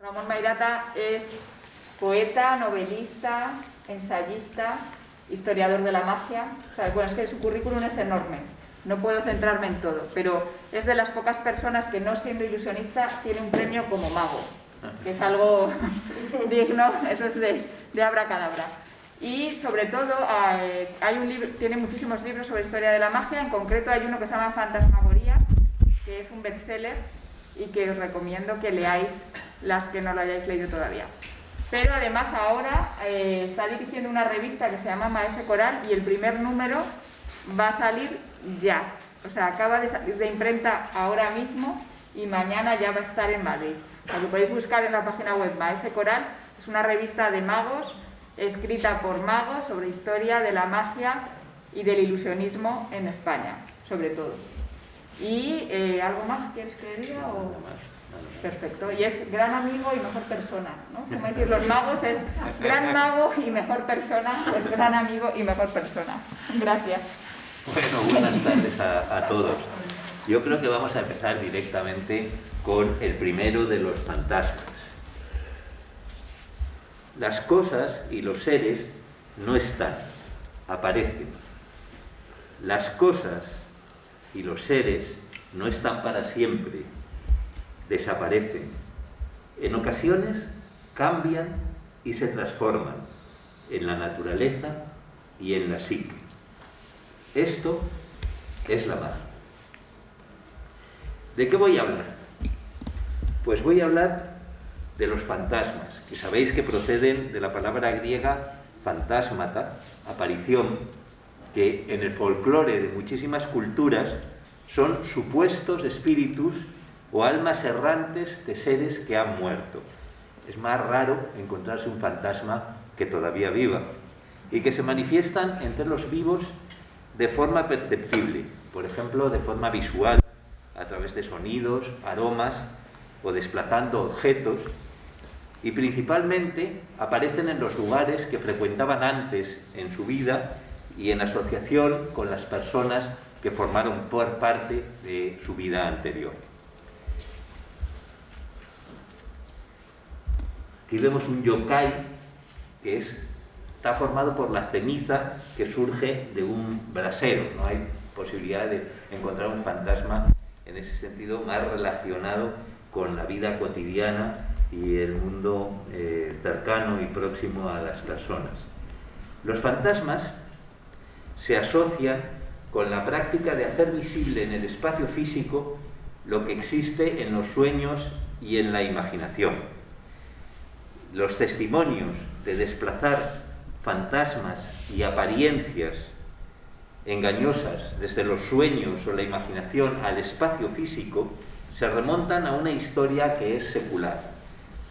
Ramón Mairata es poeta, novelista, ensayista, historiador de la magia. O sea, bueno, es que su currículum es enorme. No puedo centrarme en todo, pero es de las pocas personas que, no siendo ilusionista, tiene un premio como mago, que es algo digno, eso es de abracadabra. Y sobre todo hay un libro, tiene muchísimos libros sobre historia de la magia. En concreto hay uno que se llama Fantasmagoría, que es un bestseller y que os recomiendo que leáis las que no lo hayáis leído todavía. Pero además ahora está dirigiendo una revista que se llama Maese Coral y el primer número va a salir ya. O sea, acaba de salir de imprenta ahora mismo y mañana ya va a estar en Madrid. Lo podéis buscar en la página web Maese Coral. Es una revista de magos, escrita por magos, sobre historia de la magia y del ilusionismo en España, sobre todo. Y ¿algo más quieres que diga? O... Perfecto. Y es gran amigo y mejor persona, ¿no? Como decir, los magos es gran mago y mejor persona, pues gran amigo y mejor persona. Gracias. Bueno, buenas tardes a todos. Yo creo que vamos a empezar directamente con el primero de los fantasmas. Las cosas y los seres no están, aparecen. Las cosas y los seres no están para siempre, desaparecen. En ocasiones cambian y se transforman en la naturaleza y en la psique. Esto es la magia. ¿De qué voy a hablar? Pues voy a hablar de los fantasmas, que sabéis que proceden de la palabra griega fantasmata, aparición, que en el folclore de muchísimas culturas son supuestos espíritus o almas errantes de seres que han muerto. Es más raro encontrarse un fantasma que todavía viva y que se manifiestan entre los vivos de forma perceptible, por ejemplo, de forma visual, a través de sonidos, aromas o desplazando objetos, y principalmente aparecen en los lugares que frecuentaban antes en su vida y en asociación con las personas que formaron por parte de su vida anterior. Aquí vemos un yokai que está formado por la ceniza que surge de un brasero. No hay posibilidad de encontrar un fantasma en ese sentido más relacionado con la vida cotidiana y el mundo cercano y próximo a las personas. Los fantasmas se asocian con la práctica de hacer visible en el espacio físico lo que existe en los sueños y en la imaginación. Los testimonios de desplazar fantasmas y apariencias engañosas desde los sueños o la imaginación al espacio físico se remontan a una historia que es secular,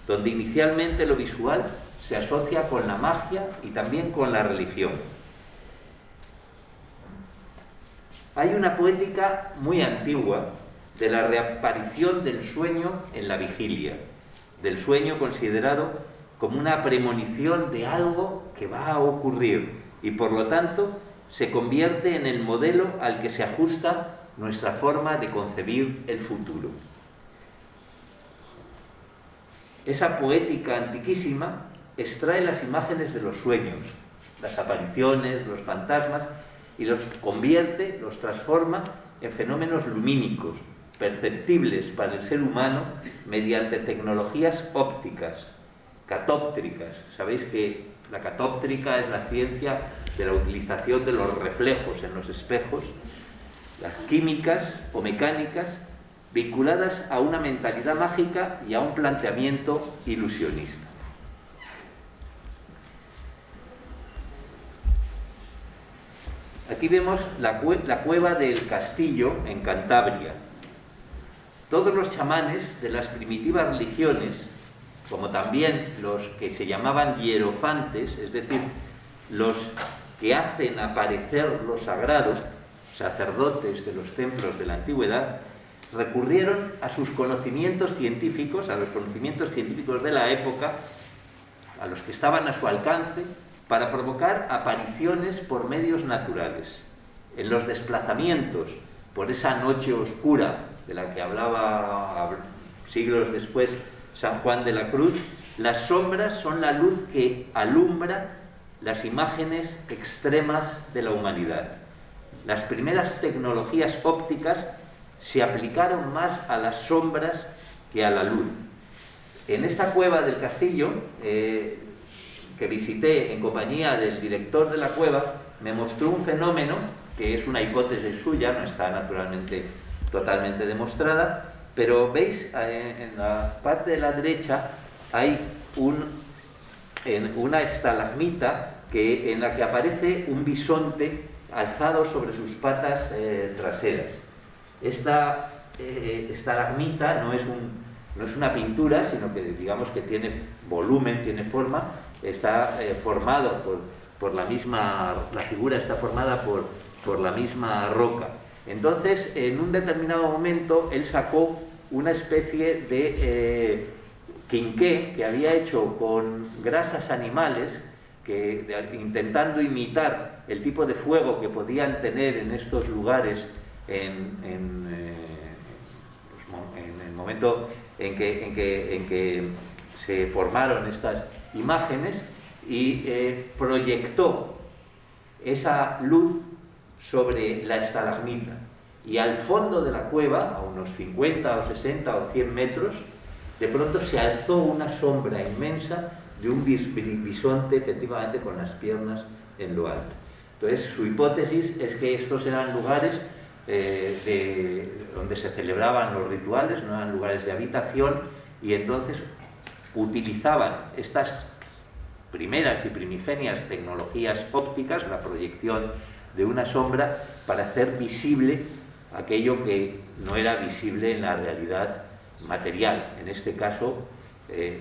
donde inicialmente lo visual se asocia con la magia y también con la religión. Hay una poética muy antigua de la reaparición del sueño en la vigilia, del sueño considerado como una premonición de algo que va a ocurrir y por lo tanto se convierte en el modelo al que se ajusta nuestra forma de concebir el futuro. Esa poética antiquísima extrae las imágenes de los sueños, las apariciones, los fantasmas, y los convierte, los transforma en fenómenos lumínicos, perceptibles para el ser humano mediante tecnologías ópticas, catóptricas. Sabéis que la catóptrica es la ciencia de la utilización de los reflejos en los espejos, las químicas o mecánicas vinculadas a una mentalidad mágica y a un planteamiento ilusionista. Aquí vemos la cueva del Castillo en Cantabria. Todos los chamanes de las primitivas religiones, como también los que se llamaban hierofantes, es decir, los que hacen aparecer lo sagrado, sacerdotes de los templos de la antigüedad, recurrieron a sus conocimientos científicos, a los conocimientos científicos de la época, a los que estaban a su alcance, para provocar apariciones por medios naturales. En los desplazamientos por esa noche oscura de la que hablaba siglos después San Juan de la Cruz. Las sombras son la luz que alumbra las imágenes extremas de la humanidad. Las primeras tecnologías ópticas se aplicaron más a las sombras que a la luz. En esta cueva del castillo, que visité en compañía del director de la cueva, me mostró un fenómeno que es una hipótesis suya, no está naturalmente totalmente demostrada, pero veis, en la parte de la derecha hay una estalagmita en la que aparece un bisonte alzado sobre sus patas traseras. Esta estalagmita no es una pintura, sino que digamos que tiene volumen, tiene forma, está formado la figura está formada por la misma roca. Entonces, en un determinado momento, él sacó una especie de quinqué que había hecho con grasas animales, intentando imitar el tipo de fuego que podían tener en estos lugares en el momento en que se formaron estas imágenes, y proyectó esa luz sobre la estalagmita, y al fondo de la cueva, a unos 50 o 60 o 100 metros, de pronto se alzó una sombra inmensa de un bisonte, efectivamente con las piernas en lo alto. Entonces, su hipótesis es que estos eran lugares donde se celebraban los rituales, no eran lugares de habitación, y entonces utilizaban estas primeras y primigenias tecnologías ópticas, la proyección de una sombra, para hacer visible aquello que no era visible en la realidad material. En este caso,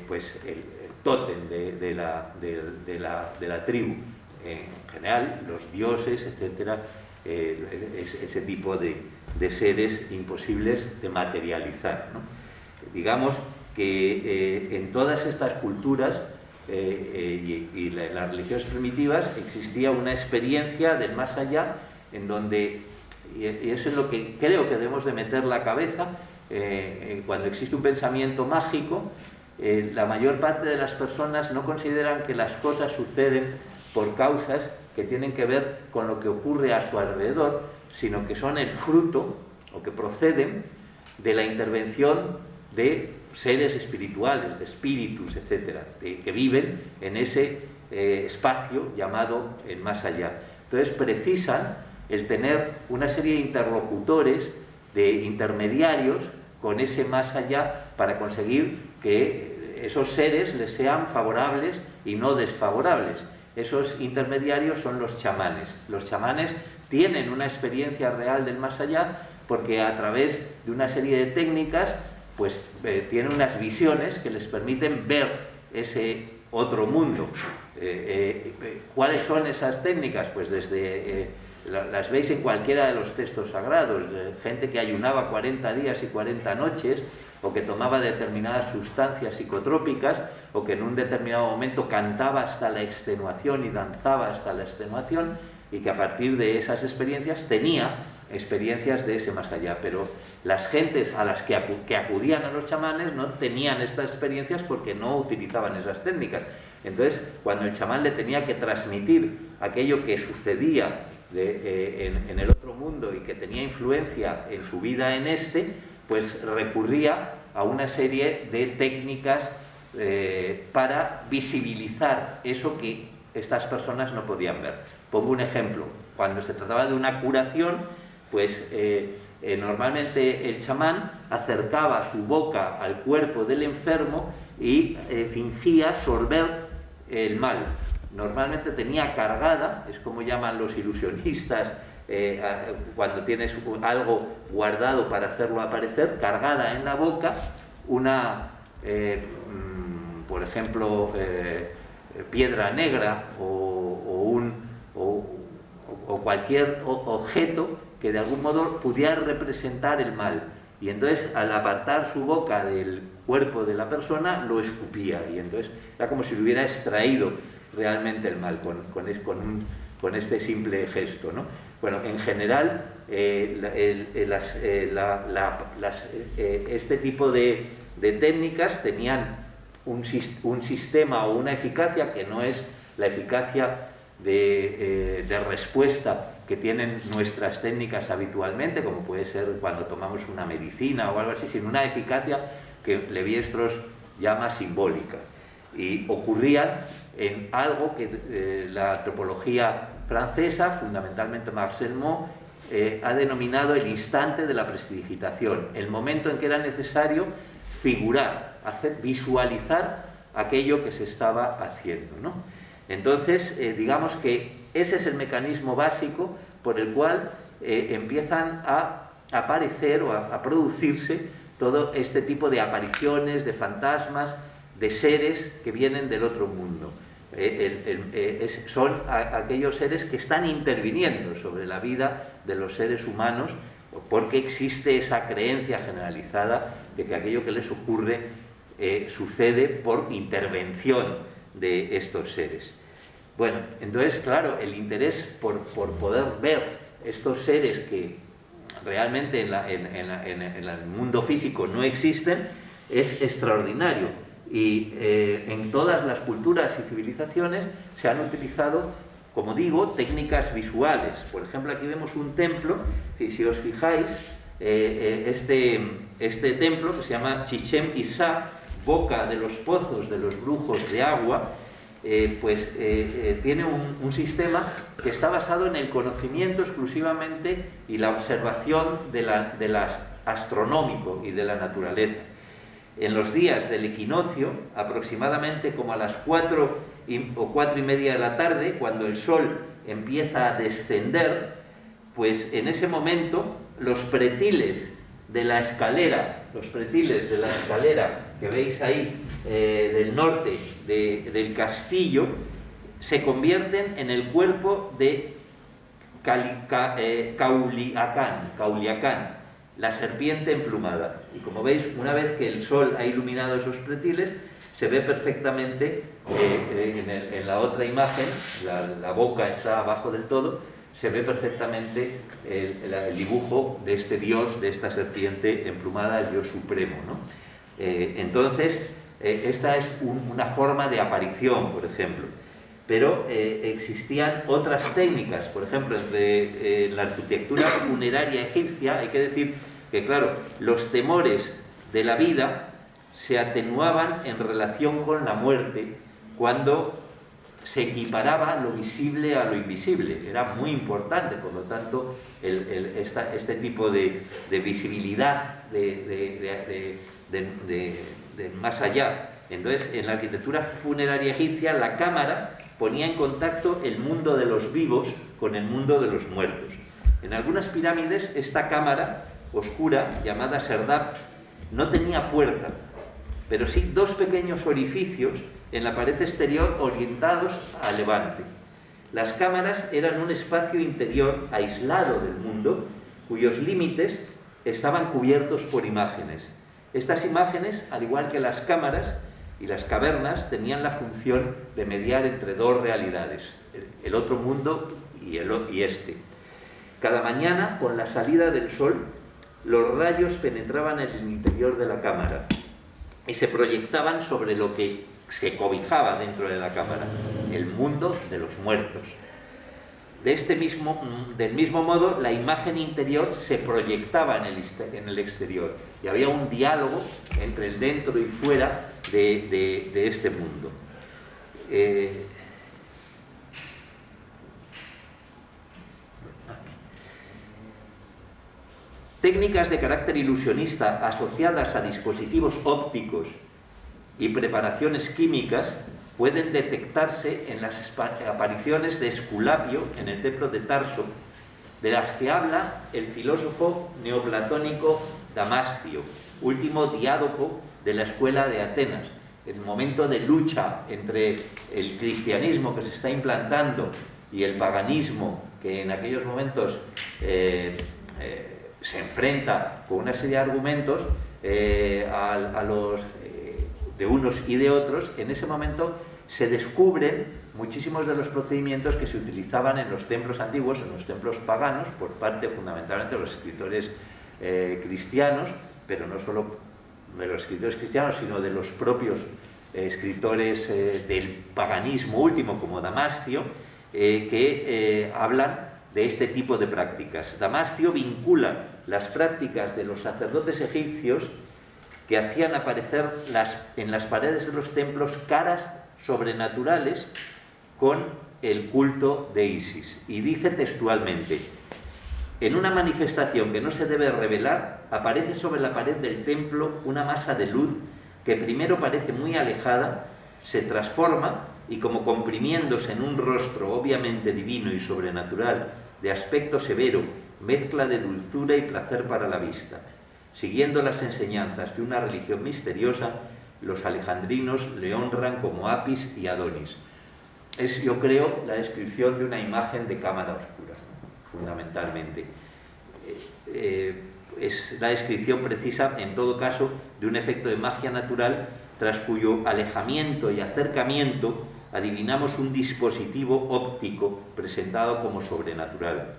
pues el tótem de la tribu. En general, los dioses, etcétera, ese tipo de seres imposibles de materializar, ¿no? Digamos que en todas estas culturas y las religiones primitivas existía una experiencia del más allá, en donde, y eso es lo que creo que debemos de meter la cabeza, cuando existe un pensamiento mágico, la mayor parte de las personas no consideran que las cosas suceden por causas que tienen que ver con lo que ocurre a su alrededor, sino que son el fruto, o que proceden de la intervención de seres espirituales, de espíritus, etcétera, que viven en ese espacio llamado el más allá. Entonces precisan el tener una serie de interlocutores, de intermediarios con ese más allá, para conseguir que esos seres les sean favorables y no desfavorables. Esos intermediarios son los chamanes. Los chamanes tienen una experiencia real del más allá, porque a través de una serie de técnicas pues tienen unas visiones que les permiten ver ese otro mundo. ¿Cuáles son esas técnicas? Pues desde las veis en cualquiera de los textos sagrados, gente que ayunaba 40 días y 40 noches, o que tomaba determinadas sustancias psicotrópicas, o que en un determinado momento cantaba hasta la extenuación y danzaba hasta la extenuación, y que a partir de esas experiencias tenía experiencias de ese más allá. Pero las gentes a las que acudían a los chamanes no tenían estas experiencias porque no utilizaban esas técnicas. Entonces, cuando el chamán le tenía que transmitir aquello que sucedía en el otro mundo y que tenía influencia en su vida en este, pues recurría a una serie de técnicas para visibilizar eso que estas personas no podían ver. Pongo un ejemplo. Cuando se trataba de una curación, pues normalmente el chamán acercaba su boca al cuerpo del enfermo y fingía sorber el mal. Normalmente tenía cargada, es como llaman los ilusionistas, cuando tienes algo guardado para hacerlo aparecer, cargada en la boca una, por ejemplo, piedra negra o cualquier objeto que de algún modo pudiera representar el mal. Y entonces, al apartar su boca del cuerpo de la persona, lo escupía, y entonces era como si lo hubiera extraído realmente el mal con este simple gesto, ¿no? Bueno, en general, este tipo de de técnicas tenían un sistema o una eficacia que no es la eficacia de respuesta que tienen nuestras técnicas habitualmente, como puede ser cuando tomamos una medicina o algo así, sino una eficacia que Lévi-Strauss llama simbólica. Y ocurrían en algo que la antropología francesa, fundamentalmente Marcel Mauss, ha denominado el instante de la prestidigitación, el momento en que era necesario figurar, visualizar aquello que se estaba haciendo, ¿no? Entonces, digamos que ese es el mecanismo básico por el cual empiezan a aparecer o a producirse todo este tipo de apariciones, de fantasmas, de seres que vienen del otro mundo. Son aquellos seres que están interviniendo sobre la vida de los seres humanos, porque existe esa creencia generalizada de que aquello que les ocurre sucede por intervención de estos seres. Bueno, entonces, claro, el interés por poder ver estos seres que realmente en el mundo físico no existen es extraordinario. Y en todas las culturas y civilizaciones se han utilizado, como digo, técnicas visuales. Por ejemplo, aquí vemos un templo, y si os fijáis, este templo que se llama Chichén Itzá, boca de los pozos de los brujos de agua, tiene un sistema que está basado en el conocimiento exclusivamente y la observación de astronómico y de la naturaleza. En los días del equinoccio, aproximadamente como a las 4 o 4 y media de la tarde, cuando el sol empieza a descender, pues en ese momento los pretiles de la escalera, que veis ahí del norte del castillo, se convierten en el cuerpo de Cauliacán, la serpiente emplumada. Y como veis, una vez que el sol ha iluminado esos pretiles, se ve perfectamente en la otra imagen, la boca está abajo del todo, se ve perfectamente el dibujo de este dios, de esta serpiente emplumada, el dios supremo, ¿no? Entonces, esta es una forma de aparición, por ejemplo. Pero existían otras técnicas, por ejemplo, entre la arquitectura funeraria egipcia, hay que decir que, claro, los temores de la vida se atenuaban en relación con la muerte cuando se equiparaba lo visible a lo invisible. Era muy importante, por lo tanto, este tipo de visibilidad de más allá. Entonces, en la arquitectura funeraria egipcia, la cámara ponía en contacto el mundo de los vivos con el mundo de los muertos. En algunas pirámides, esta cámara oscura, llamada Serdab, no tenía puerta, pero sí dos pequeños orificios en la pared exterior orientados a levante. Las cámaras eran un espacio interior aislado del mundo, cuyos límites estaban cubiertos por imágenes. Estas imágenes, al igual que las cámaras y las cavernas, tenían la función de mediar entre dos realidades, el otro mundo y este. Cada mañana, con la salida del sol, los rayos penetraban en el interior de la cámara y se proyectaban sobre lo que se cobijaba dentro de la cámara, el mundo de los muertos. Del mismo modo, la imagen interior se proyectaba en el exterior y había un diálogo entre el dentro y fuera de este mundo. Técnicas de carácter ilusionista asociadas a dispositivos ópticos y preparaciones químicas pueden detectarse en las apariciones de Esculapio en el templo de Tarso, de las que habla el filósofo neoplatónico Damascio, último diádoco de la escuela de Atenas. El momento de lucha entre el cristianismo que se está implantando y el paganismo que en aquellos momentos se enfrenta con una serie de argumentos a los de unos y de otros. En ese momento se descubren muchísimos de los procedimientos que se utilizaban en los templos antiguos, en los templos paganos, por parte fundamentalmente de los escritores cristianos, pero no solo de los escritores cristianos, sino de los propios escritores del paganismo último, como Damascio, que hablan de este tipo de prácticas. Damascio vincula las prácticas de los sacerdotes egipcios que hacían aparecer en las paredes de los templos caras sobrenaturales con el culto de Isis. Y dice textualmente: en una manifestación que no se debe revelar, aparece sobre la pared del templo una masa de luz que primero parece muy alejada, se transforma y, como comprimiéndose en un rostro obviamente divino y sobrenatural, de aspecto severo, mezcla de dulzura y placer para la vista. Siguiendo las enseñanzas de una religión misteriosa, los alejandrinos le honran como Apis y Adonis. Es, yo creo, la descripción de una imagen de cámara oscura, ¿no? Fundamentalmente. Es la descripción precisa, en todo caso, de un efecto de magia natural, tras cuyo alejamiento y acercamiento adivinamos un dispositivo óptico presentado como sobrenatural.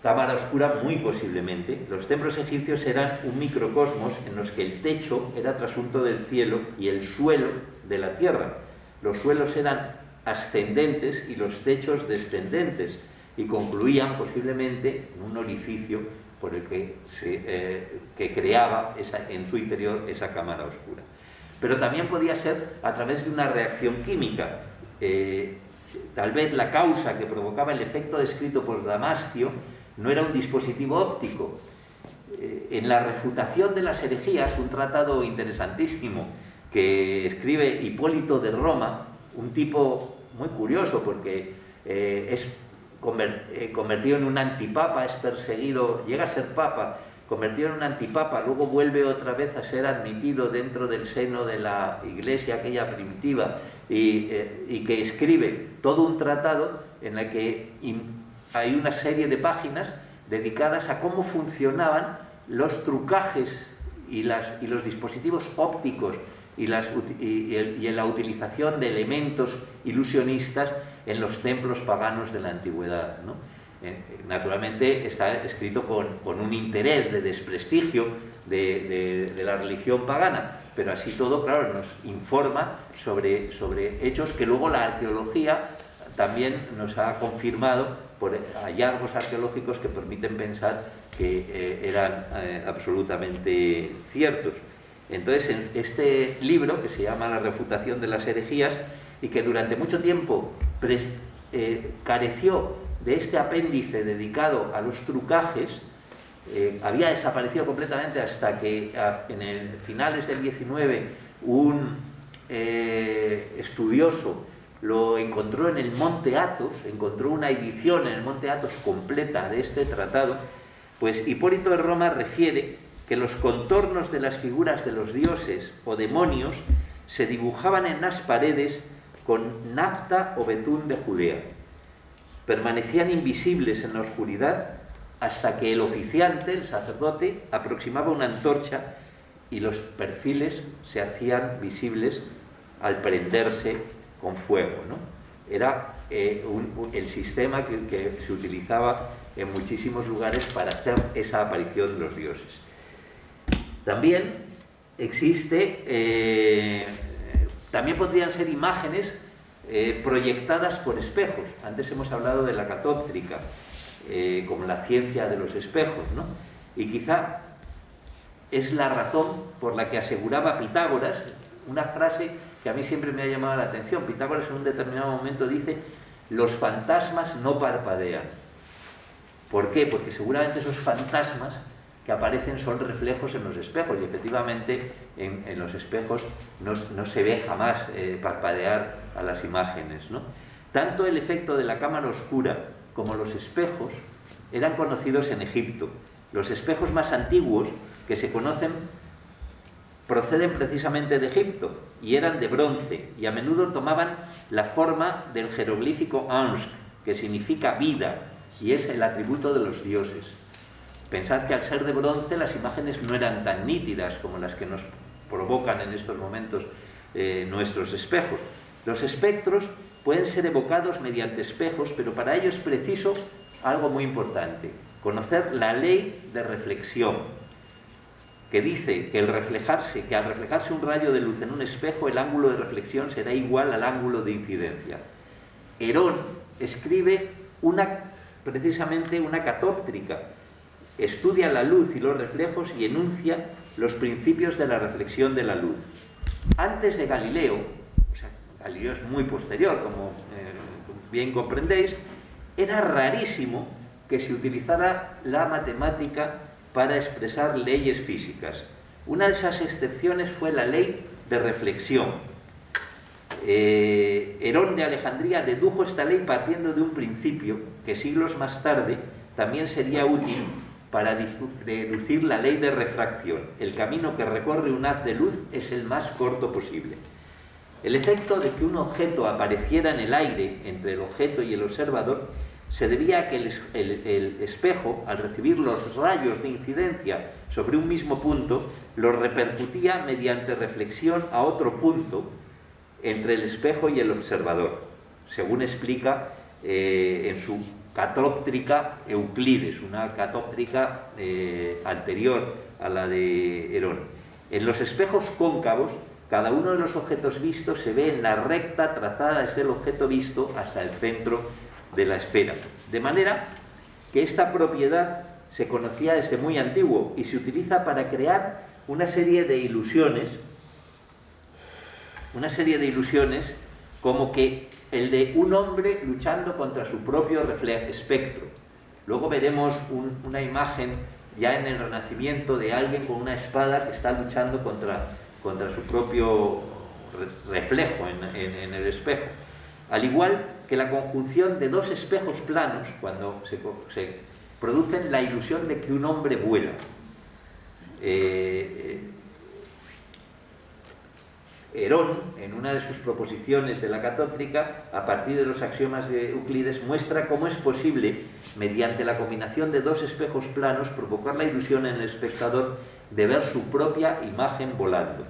Cámara oscura, muy posiblemente. Los templos egipcios eran un microcosmos en los que el techo era trasunto del cielo y el suelo de la tierra. Los suelos eran ascendentes y los techos descendentes, y concluían posiblemente en un orificio por el que creaba en su interior esa cámara oscura. Pero también podía ser a través de una reacción química. Tal vez la causa que provocaba el efecto descrito por Damascio no era un dispositivo óptico. En la refutación de las herejías, un tratado interesantísimo que escribe Hipólito de Roma, un tipo muy curioso porque es convertido en un antipapa, es perseguido, llega a ser papa, convertido en un antipapa, luego vuelve otra vez a ser admitido dentro del seno de la iglesia aquella primitiva, y que escribe todo un tratado en el que hay una serie de páginas dedicadas a cómo funcionaban los trucajes y los dispositivos ópticos y la utilización de elementos ilusionistas en los templos paganos de la antigüedad, ¿no? Naturalmente está escrito con un interés de desprestigio de la religión pagana, pero así todo, claro, nos informa sobre hechos que luego la arqueología también nos ha confirmado por hallazgos arqueológicos que permiten pensar que eran absolutamente ciertos. Entonces, en este libro, que se llama La refutación de las herejías, y que durante mucho tiempo careció de este apéndice dedicado a los trucajes, había desaparecido completamente hasta que en finales del 19 un estudioso lo encontró en el Monte Athos, encontró una edición en el Monte Athos completa de este tratado. Pues Hipólito de Roma refiere que los contornos de las figuras de los dioses o demonios se dibujaban en las paredes con nafta o betún de Judea. Permanecían invisibles en la oscuridad hasta que el oficiante, el sacerdote, aproximaba una antorcha y los perfiles se hacían visibles al prenderse con fuego, ¿no? Era el sistema que se utilizaba en muchísimos lugares para hacer esa aparición de los dioses. También también podrían ser imágenes proyectadas por espejos. Antes hemos hablado de la catóptrica, como la ciencia de los espejos, ¿no? Y quizá es la razón por la que aseguraba Pitágoras, una frase que a mí siempre me ha llamado la atención. Pitágoras en un determinado momento dice: los fantasmas no parpadean. ¿Por qué? Porque seguramente esos fantasmas que aparecen son reflejos en los espejos, y efectivamente en los espejos no se ve jamás parpadear a las imágenes, ¿no? Tanto el efecto de la cámara oscura como los espejos eran conocidos en Egipto. Los espejos más antiguos que se conocen proceden precisamente de Egipto y eran de bronce, y a menudo tomaban la forma del jeroglífico Ansk, que significa vida, y es el atributo de los dioses. Pensad que al ser de bronce las imágenes no eran tan nítidas como las que nos provocan en estos momentos nuestros espejos. Los espectros pueden ser evocados mediante espejos, pero para ello es preciso algo muy importante: conocer la ley de reflexión. que dice que al reflejarse un rayo de luz en un espejo, el ángulo de reflexión será igual al ángulo de incidencia. Herón escribe precisamente una catóptrica, estudia la luz y los reflejos y enuncia los principios de la reflexión de la luz. Antes de Galileo, o sea, Galileo es muy posterior, como bien comprendéis, era rarísimo que se utilizara la matemática para expresar leyes físicas. Una de esas excepciones fue la ley de reflexión. Herón de Alejandría dedujo esta ley partiendo de un principio que siglos más tarde también sería útil para deducir la ley de refracción. El camino que recorre un haz de luz es el más corto posible. El efecto de que un objeto apareciera en el aire entre el objeto y el observador se debía a que el espejo, al recibir los rayos de incidencia sobre un mismo punto, los repercutía mediante reflexión a otro punto entre el espejo y el observador, según explica en su catóptrica Euclides, una catóptrica anterior a la de Herón. En los espejos cóncavos, cada uno de los objetos vistos se ve en la recta trazada desde el objeto visto hasta el centro de la esfera. De manera que esta propiedad se conocía desde muy antiguo y se utiliza para crear una serie de ilusiones como que el de un hombre luchando contra su propio espectro. Luego veremos una imagen ya en el Renacimiento de alguien con una espada que está luchando contra su propio reflejo en el espejo. Al igual que la conjunción de dos espejos planos, cuando se producen la ilusión de que un hombre vuela. Herón, en una de sus proposiciones de la catóptrica, a partir de los axiomas de Euclides, muestra cómo es posible, mediante la combinación de dos espejos planos, provocar la ilusión en el espectador de ver su propia imagen volando.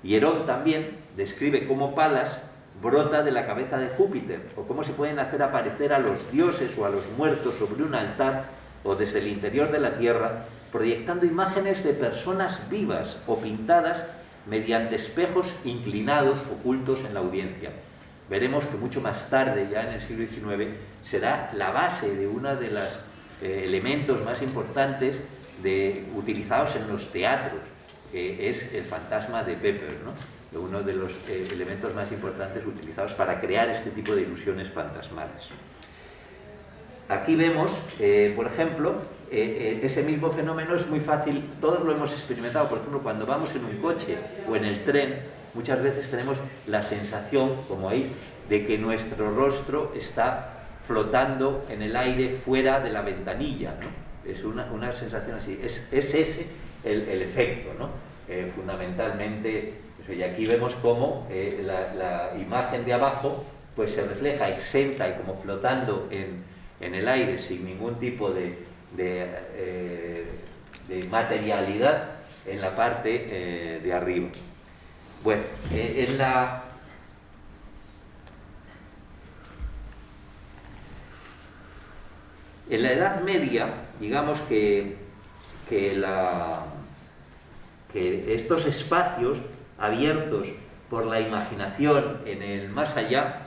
Y Herón también describe cómo Palas brota de la cabeza de Júpiter, o cómo se pueden hacer aparecer a los dioses o a los muertos sobre un altar o desde el interior de la tierra, proyectando imágenes de personas vivas o pintadas mediante espejos inclinados ocultos en la audiencia. Veremos que mucho más tarde, ya en el siglo XIX, será la base de uno de los elementos más importantes utilizados en los teatros, que es el fantasma de Pepper, ¿no? Uno de los elementos más importantes utilizados para crear este tipo de ilusiones fantasmales. Aquí vemos, por ejemplo, ese mismo fenómeno es muy fácil, todos lo hemos experimentado. Por ejemplo, cuando vamos en un coche o en el tren, muchas veces tenemos la sensación, como ahí, de que nuestro rostro está flotando en el aire fuera de la ventanilla, ¿no? Es una sensación así, es ese el efecto, ¿no? Fundamentalmente. Y aquí vemos cómo la imagen de abajo pues se refleja exenta y como flotando en el aire sin ningún tipo de materialidad en la parte de arriba. Bueno, en la Edad Media, digamos que estos espacios abiertos por la imaginación en el más allá,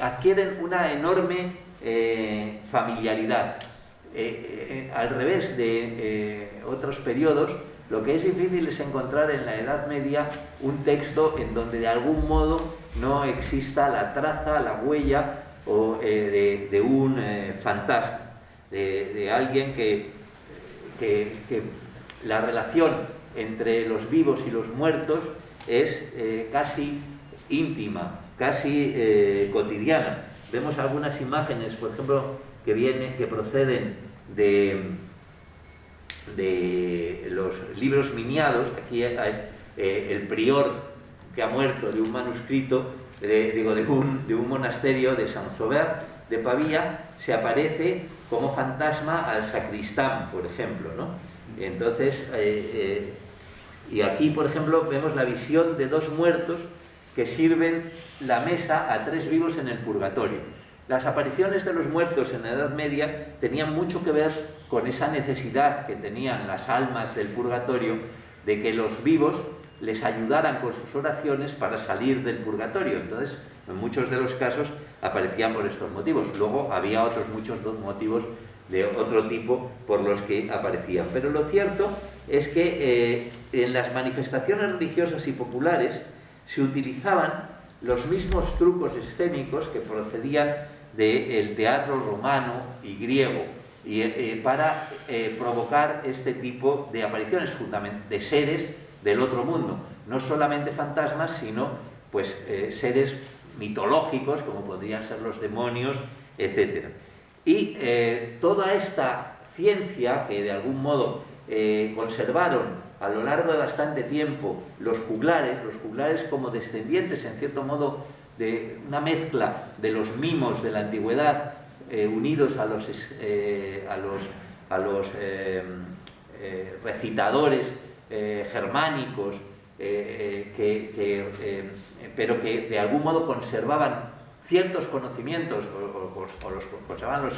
adquieren una enorme familiaridad. Al revés de otros periodos, lo que es difícil es encontrar en la Edad Media un texto en donde de algún modo no exista la traza, la huella de un fantasma, de alguien que la relación entre los vivos y los muertos es casi íntima, casi cotidiana. Vemos algunas imágenes, por ejemplo, que proceden de los libros miniados. Aquí hay el prior que ha muerto de un manuscrito, de un monasterio de Saint-Sauveur de Pavía, se aparece como fantasma al sacristán, por ejemplo, ¿no? Entonces, y aquí, por ejemplo, vemos la visión de dos muertos que sirven la mesa a tres vivos en el purgatorio. Las apariciones de los muertos en la Edad Media tenían mucho que ver con esa necesidad que tenían las almas del purgatorio de que los vivos les ayudaran con sus oraciones para salir del purgatorio. Entonces, en muchos de los casos aparecían por estos motivos. Luego había otros muchos motivos de otro tipo por los que aparecían. Pero lo cierto es que en las manifestaciones religiosas y populares se utilizaban los mismos trucos escénicos que procedían del teatro romano y griego para provocar este tipo de apariciones de seres del otro mundo, no solamente fantasmas, sino pues seres mitológicos como podrían ser los demonios, etc. Y toda esta ciencia que de algún modo conservaron a lo largo de bastante tiempo los juglares como descendientes en cierto modo de una mezcla de los mimos de la antigüedad unidos a los recitadores germánicos, pero que de algún modo conservaban ciertos conocimientos conservaban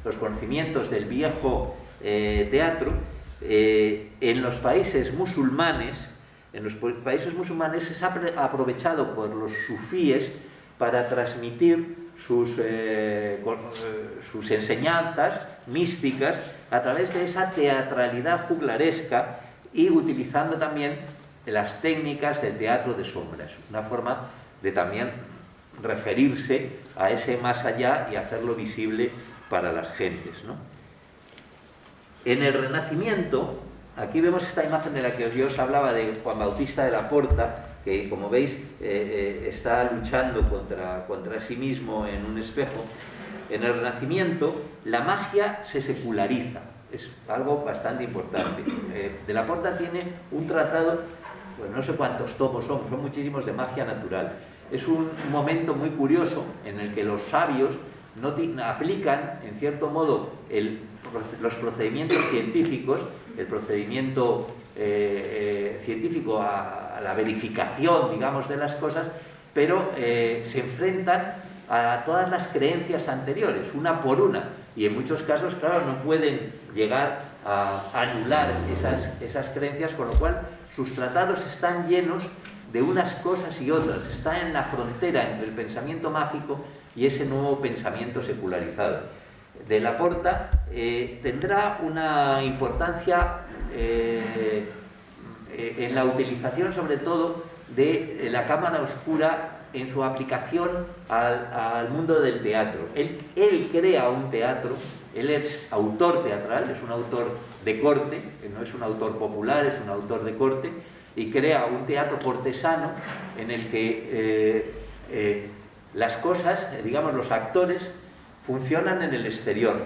los conocimientos del viejo teatro. En los países musulmanes se ha aprovechado por los sufíes para transmitir sus enseñanzas místicas a través de esa teatralidad juglaresca y utilizando también las técnicas del teatro de sombras, una forma de también referirse a ese más allá y hacerlo visible para las gentes, ¿no? En el Renacimiento, aquí vemos esta imagen de la que yo os hablaba de Juan Bautista de la Porta, que como veis está luchando contra sí mismo en un espejo. En el Renacimiento la magia se seculariza, es algo bastante importante. De la Porta tiene un tratado, pues no sé cuántos tomos son muchísimos, de magia natural. Es un momento muy curioso en el que los sabios no aplican, en cierto modo, los procedimientos científicos, el procedimiento científico a la verificación, digamos, de las cosas, pero se enfrentan a todas las creencias anteriores, una por una, y en muchos casos, claro, no pueden llegar a anular esas creencias, con lo cual sus tratados están llenos de unas cosas y otras, está en la frontera entre el pensamiento mágico y ese nuevo pensamiento secularizado. De la Porta tendrá una importancia en la utilización, sobre todo, de la cámara oscura en su aplicación al mundo del teatro. Él crea un teatro, él es autor teatral, es un autor de corte, no es un autor popular, es un autor de corte, y crea un teatro cortesano en el que las cosas, digamos, los actores funcionan en el exterior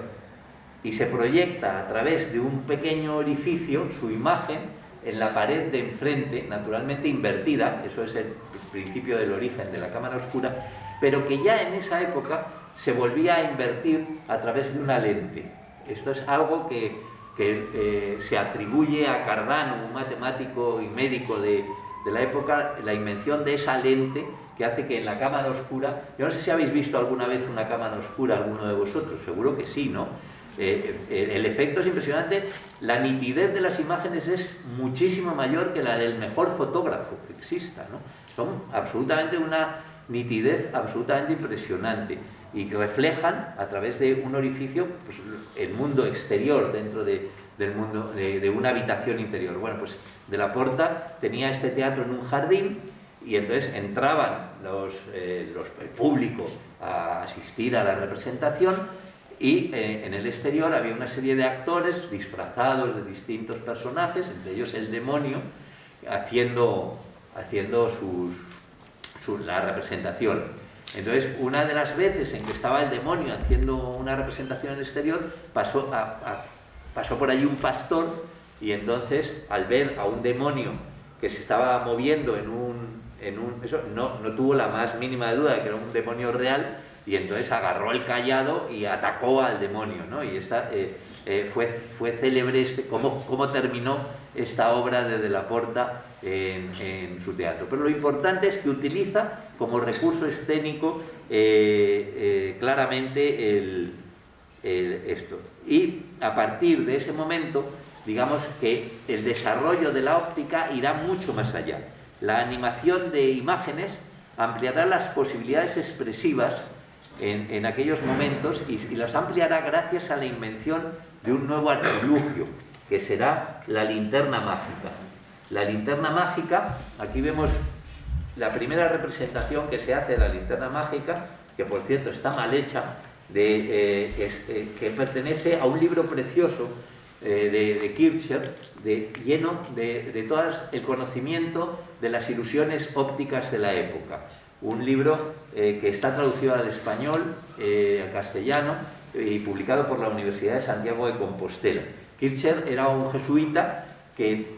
y se proyecta a través de un pequeño orificio su imagen en la pared de enfrente, naturalmente invertida, eso es el principio del origen de la cámara oscura, pero que ya en esa época se volvía a invertir a través de una lente. Esto es algo que se atribuye a Cardano, un matemático y médico de la época, la invención de esa lente que hace que en la cámara oscura, yo no sé si habéis visto alguna vez una cámara oscura, alguno de vosotros, seguro que sí, ¿no? El efecto es impresionante, la nitidez de las imágenes es muchísimo mayor que la del mejor fotógrafo que exista, ¿no? Son absolutamente una nitidez absolutamente impresionante y que reflejan a través de un orificio, pues, el mundo exterior dentro del mundo de una habitación interior. Bueno, pues de la Porta tenía este teatro en un jardín y entonces entraban el público a asistir a la representación y en el exterior había una serie de actores disfrazados de distintos personajes, entre ellos el demonio, haciendo la representación. Entonces, una de las veces en que estaba el demonio haciendo una representación en el exterior, pasó por allí un pastor y entonces, al ver a un demonio que se estaba moviendo no tuvo la más mínima duda de que era un demonio real y entonces agarró el cayado y atacó al demonio, ¿no? Y fue célebre cómo terminó esta obra de la Porta en su teatro. Pero lo importante es que utiliza como recurso escénico claramente esto. Y a partir de ese momento, digamos que el desarrollo de la óptica irá mucho más allá. La animación de imágenes ampliará las posibilidades expresivas en aquellos momentos y las ampliará gracias a la invención de un nuevo artilugio, que será la linterna mágica. La linterna mágica, aquí vemos la primera representación que se hace de la linterna mágica, que por cierto está mal hecha, que pertenece a un libro precioso de Kircher, lleno de todo el conocimiento de las ilusiones ópticas de la época. Un libro que está traducido al español, al castellano, y publicado por la Universidad de Santiago de Compostela. Kircher era un jesuita que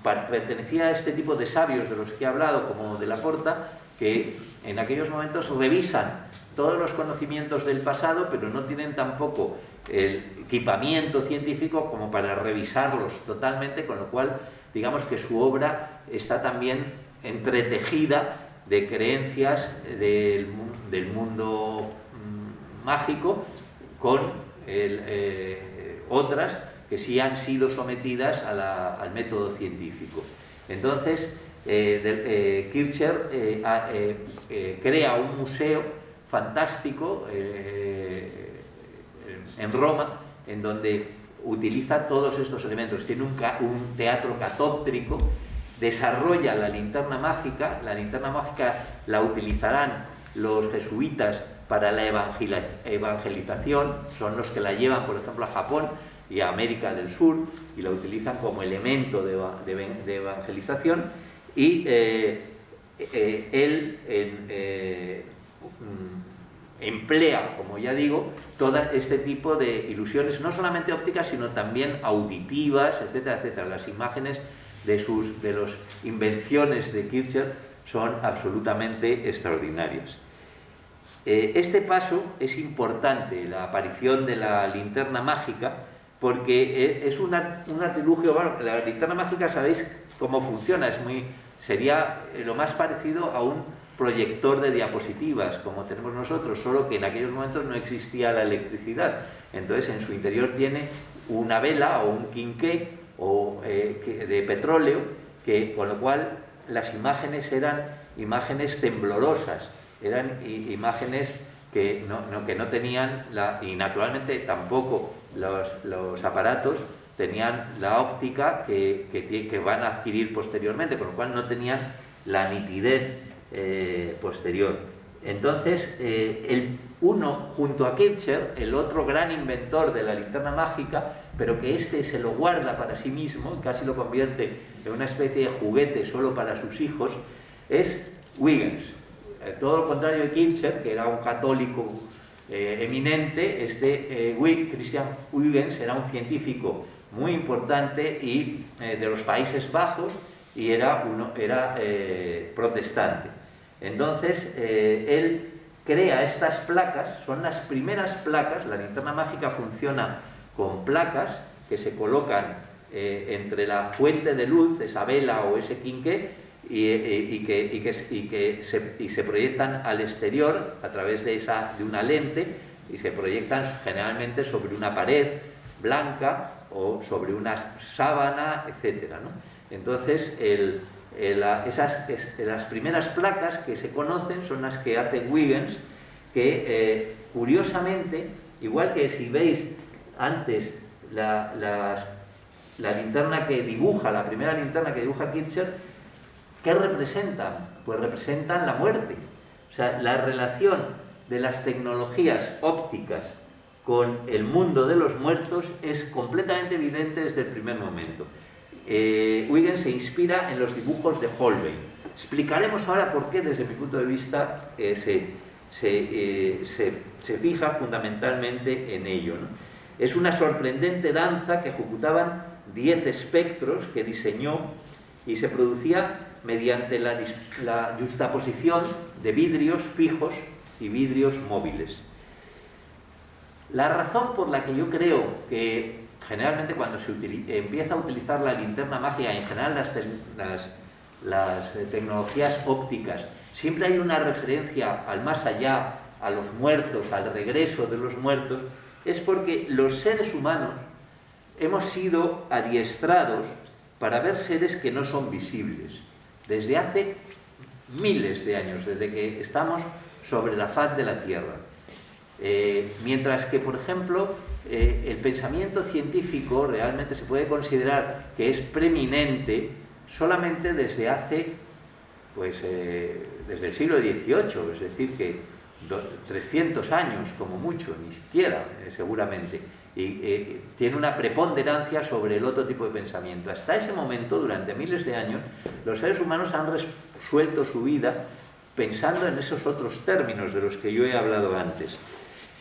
pertenecía a este tipo de sabios de los que he hablado, como de Laporta, que en aquellos momentos revisan todos los conocimientos del pasado, pero no tienen tampoco el equipamiento científico como para revisarlos totalmente, con lo cual digamos que su obra está también entretejida de creencias del mundo mágico con otras que sí han sido sometidas al método científico. Entonces, Kircher crea un museo fantástico en Roma, en donde utiliza todos estos elementos. Tiene un teatro catóptrico, desarrolla la linterna mágica. La linterna mágica la utilizarán los jesuitas para la evangelización, son los que la llevan, por ejemplo, a Japón y a América del Sur, y la utilizan como elemento de evangelización, y él emplea, como ya digo, todo este tipo de ilusiones, no solamente ópticas, sino también auditivas, etcétera, etcétera. Las imágenes de las invenciones de Kircher son absolutamente extraordinarias. Este paso es importante, la aparición de la linterna mágica, porque es un artilugio. Bueno, la linterna mágica, sabéis cómo funciona, sería lo más parecido a un proyector de diapositivas, como tenemos nosotros, solo que en aquellos momentos no existía la electricidad. Entonces, en su interior tiene una vela o un quinqué de petróleo, con lo cual las imágenes eran imágenes temblorosas, eran imágenes que no tenían, y naturalmente tampoco los aparatos tenían la óptica que van a adquirir posteriormente, con lo cual no tenían la nitidez posterior. Entonces, uno junto a Kircher, el otro gran inventor de la linterna mágica, pero que se lo guarda para sí mismo y casi lo convierte en una especie de juguete solo para sus hijos, es Huygens. Todo lo contrario de Kircher, que era un católico eminente, Christian Huygens era un científico muy importante y de los Países Bajos, y era protestante. Entonces, él crea estas placas, son las primeras placas. La linterna mágica funciona con placas que se colocan entre la fuente de luz, esa vela o ese quinqué, y se proyectan al exterior a través de una lente, y se proyectan generalmente sobre una pared blanca o sobre una sábana, etcétera, ¿no? Entonces, las primeras placas que se conocen son las que hace Huygens, que curiosamente, igual que si veis antes la linterna que dibuja, la primera linterna que dibuja Kircher, ¿qué representan? Pues representan la muerte. O sea, la relación de las tecnologías ópticas con el mundo de los muertos es completamente evidente desde el primer momento. Huygens se inspira en los dibujos de Holbein. Explicaremos ahora por qué, desde mi punto de vista, se fija fundamentalmente en ello, ¿no? Es una sorprendente danza que ejecutaban 10 espectros que diseñó, y se producía mediante la yuxtaposición de vidrios fijos y vidrios móviles. La razón por la que yo creo que generalmente cuando se empieza a utilizar la linterna mágica, en general las tecnologías ópticas, siempre hay una referencia al más allá a los muertos, al regreso de los muertos, es porque los seres humanos hemos sido adiestrados para ver seres que no son visibles, desde hace miles de años, desde que estamos sobre la faz de la Tierra. Mientras que, por ejemplo, el pensamiento científico realmente se puede considerar que es preeminente solamente desde hace, desde el siglo XVIII, es decir, que 300 años como mucho, ni siquiera, seguramente, y tiene una preponderancia sobre el otro tipo de pensamiento. Hasta ese momento, durante miles de años, los seres humanos han resuelto su vida pensando en esos otros términos de los que yo he hablado antes.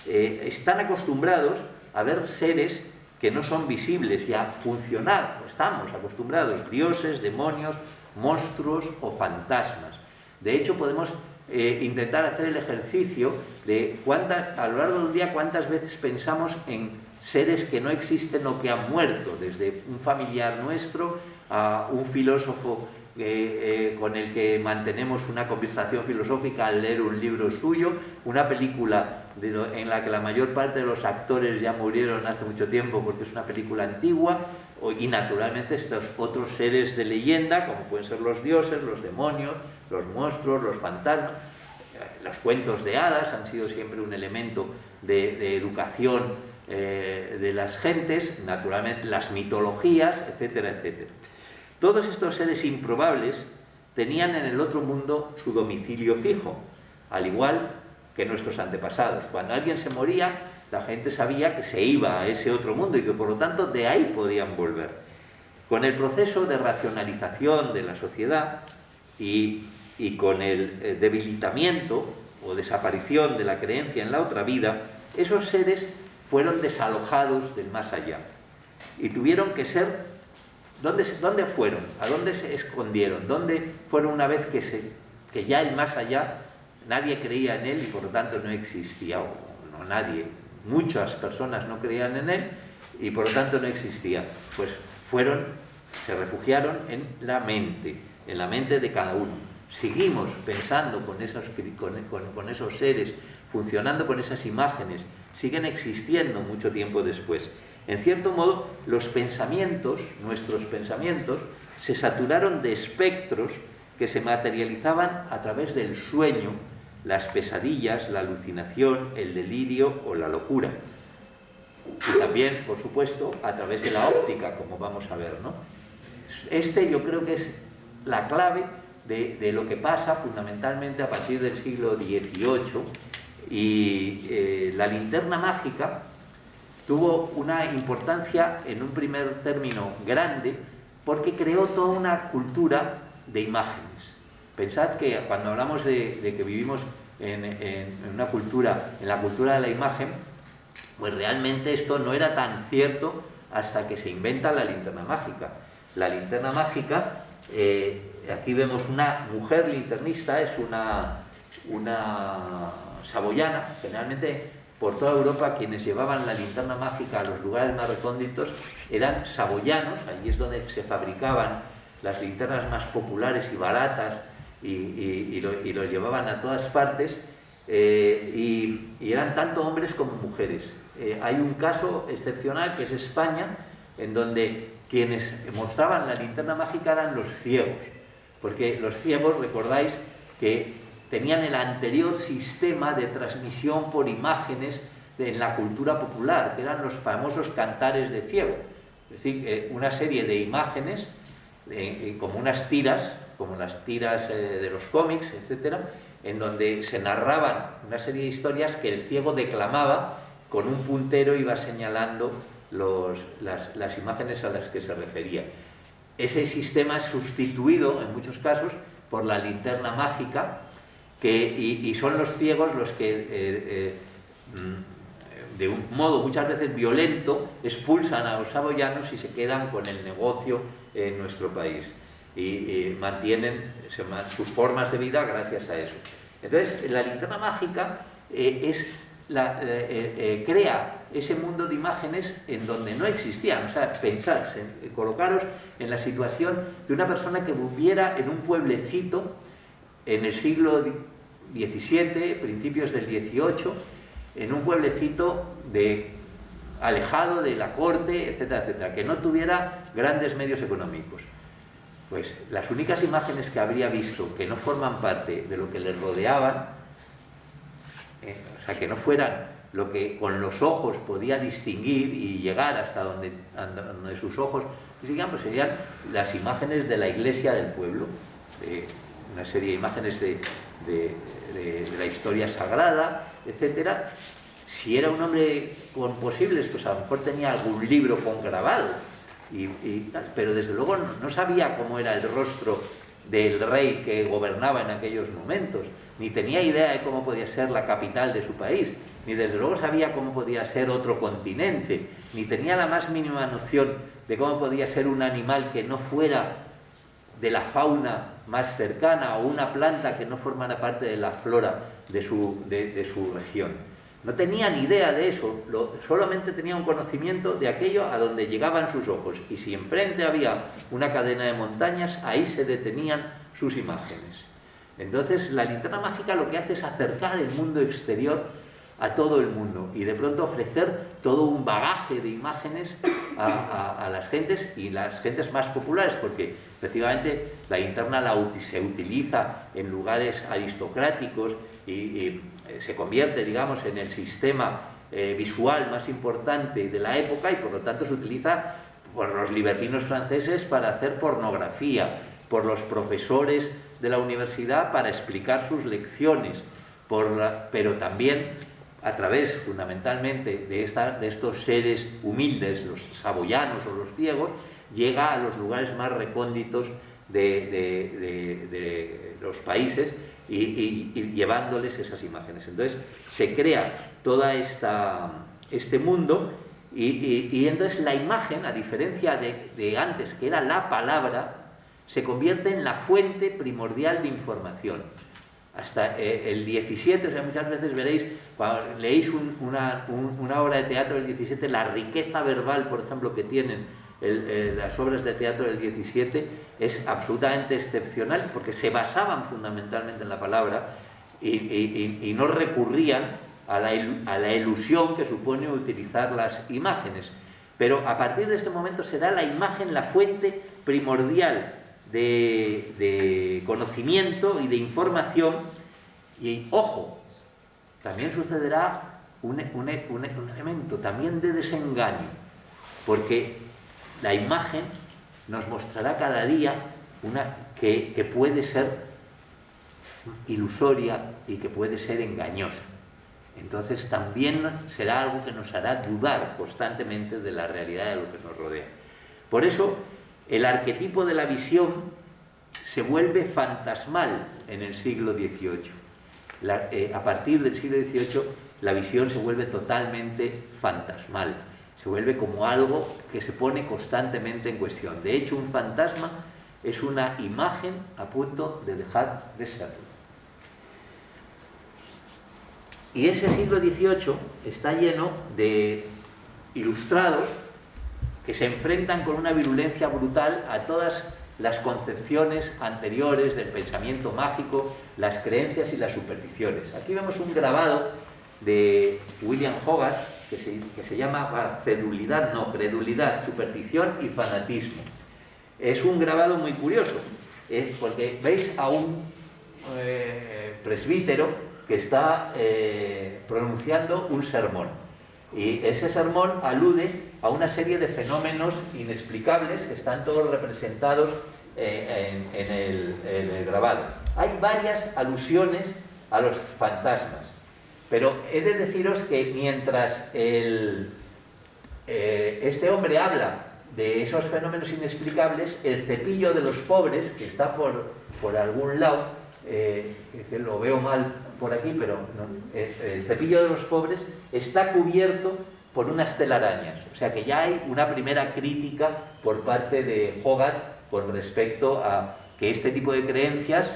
Están acostumbrados a ver seres que no son visibles y a funcionar, estamos acostumbrados, dioses, demonios, monstruos o fantasmas. De hecho, podemos intentar hacer el ejercicio de a lo largo del día cuántas veces pensamos en seres que no existen o que han muerto, desde un familiar nuestro a un filósofo con el que mantenemos una conversación filosófica al leer un libro suyo, una película en la que la mayor parte de los actores ya murieron hace mucho tiempo porque es una película antigua, y naturalmente estos otros seres de leyenda, como pueden ser los dioses, los demonios, los monstruos, los fantasmas. Los cuentos de hadas han sido siempre un elemento de educación de las gentes, naturalmente las mitologías, etcétera, etcétera. Todos estos seres improbables tenían en el otro mundo su domicilio fijo, al igual que nuestros antepasados. Cuando alguien se moría, la gente sabía que se iba a ese otro mundo y que por lo tanto de ahí podían volver. Con el proceso de racionalización de la sociedad y con el debilitamiento o desaparición de la creencia en la otra vida, esos seres fueron desalojados del más allá y tuvieron que ser... ¿Dónde fueron? ¿A dónde se escondieron? ¿Dónde fueron una vez que ya el más allá nadie creía en él y por lo tanto no existía? O no nadie, muchas personas no creían en él y por lo tanto no existía. Pues se refugiaron en la mente de cada uno. Seguimos pensando con esos seres, funcionando con esas imágenes, siguen existiendo mucho tiempo después. En cierto modo, nuestros pensamientos, se saturaron de espectros que se materializaban a través del sueño, las pesadillas, la alucinación, el delirio o la locura. Y también, por supuesto, a través de la óptica, como vamos a ver, ¿no? Yo creo que es la clave de lo que pasa fundamentalmente a partir del siglo XVIII, y la linterna mágica tuvo una importancia en un primer término grande porque creó toda una cultura de imágenes. Pensad que cuando hablamos de que vivimos en una cultura, en la cultura de la imagen, pues realmente esto no era tan cierto hasta que se inventa la linterna mágica. La linterna mágica, aquí vemos una mujer linternista, es una saboyana. Generalmente por toda Europa quienes llevaban la linterna mágica a los lugares más recónditos eran saboyanos. Allí es donde se fabricaban las linternas más populares y baratas y los llevaban a todas partes, y eran tanto hombres como mujeres. Hay un caso excepcional que es España, en donde quienes mostraban la linterna mágica eran los ciegos, porque los ciegos, recordáis que tenían el anterior sistema de transmisión por imágenes en la cultura popular, que eran los famosos cantares de ciego. Es decir, una serie de imágenes, como unas tiras, como las tiras de los cómics, etcétera, en donde se narraban una serie de historias que el ciego declamaba, con un puntero iba señalando las imágenes a las que se refería. Ese sistema es sustituido en muchos casos por la linterna mágica, y son los ciegos los que de un modo muchas veces violento expulsan a los saboyanos y se quedan con el negocio en nuestro país y mantienen sus formas de vida gracias a eso. Entonces la linterna mágica crea ese mundo de imágenes en donde no existían. O sea, pensad, colocaros en la situación de una persona que viviera en un pueblecito en el siglo XVII, principios del XVIII, en un pueblecito alejado de la corte, etcétera, etcétera, que no tuviera grandes medios económicos. Pues las únicas imágenes que habría visto que no forman parte de lo que les rodeaban, o sea, que no fueran lo que con los ojos podía distinguir y llegar hasta donde sus ojos distinguían, pues serían las imágenes de la iglesia del pueblo, una serie de imágenes de la historia sagrada, etcétera. Si era un hombre con posibles, pues a lo mejor tenía algún libro con grabado, pero desde luego no sabía cómo era el rostro del rey que gobernaba en aquellos momentos, ni tenía idea de cómo podía ser la capital de su país, ni desde luego sabía cómo podía ser otro continente, ni tenía la más mínima noción de cómo podía ser un animal que no fuera de la fauna más cercana o una planta que no formara parte de la flora de su región. No tenía ni idea de eso, solamente tenía un conocimiento de aquello a donde llegaban sus ojos, y si enfrente había una cadena de montañas, ahí se detenían sus imágenes. Entonces la linterna mágica lo que hace es acercar el mundo exterior a todo el mundo y de pronto ofrecer todo un bagaje de imágenes a las gentes, y las gentes más populares, porque efectivamente la linterna se utiliza en lugares aristocráticos y se convierte, digamos, en el sistema visual más importante de la época, y por lo tanto se utiliza por los libertinos franceses para hacer pornografía, por los profesores de la universidad para explicar sus lecciones, pero también a través fundamentalmente de estos seres humildes, los saboyanos o los ciegos, llega a los lugares más recónditos de los países y llevándoles esas imágenes. Entonces se crea todo este mundo y entonces la imagen, a diferencia de antes, que era la palabra, se convierte en la fuente primordial de información. Hasta el 17, o sea, muchas veces veréis, cuando leéis una obra de teatro del 17, la riqueza verbal, por ejemplo, que tienen las obras de teatro del 17 es absolutamente excepcional, porque se basaban fundamentalmente en la palabra y no recurrían a la ilusión que supone utilizar las imágenes. Pero a partir de este momento será la imagen la fuente primordial de conocimiento y de información, y ojo, también sucederá un elemento también de desengaño, porque la imagen nos mostrará cada día que puede ser ilusoria y que puede ser engañosa. Entonces también será algo que nos hará dudar constantemente de la realidad de lo que nos rodea. Por eso el arquetipo de la visión se vuelve fantasmal en el siglo XVIII. A partir del siglo XVIII la visión se vuelve totalmente fantasmal, se vuelve como algo que se pone constantemente en cuestión. De hecho, un fantasma es una imagen a punto de dejar de serlo. Y ese siglo XVIII está lleno de ilustrados que se enfrentan con una virulencia brutal a todas las concepciones anteriores del pensamiento mágico, las creencias y las supersticiones. Aquí vemos un grabado de William Hogarth que se llama credulidad, superstición y fanatismo. Es un grabado muy curioso, porque veis a un presbítero que está pronunciando un sermón, y ese sermón alude a una serie de fenómenos inexplicables que están todos representados en el grabado. Hay varias alusiones a los fantasmas, pero he de deciros que mientras este hombre habla de esos fenómenos inexplicables, el cepillo de los pobres, que está por algún lado, que lo veo mal por aquí, pero no, el cepillo de los pobres está cubierto por unas telarañas. O sea que ya hay una primera crítica por parte de Hogarth con respecto a que este tipo de creencias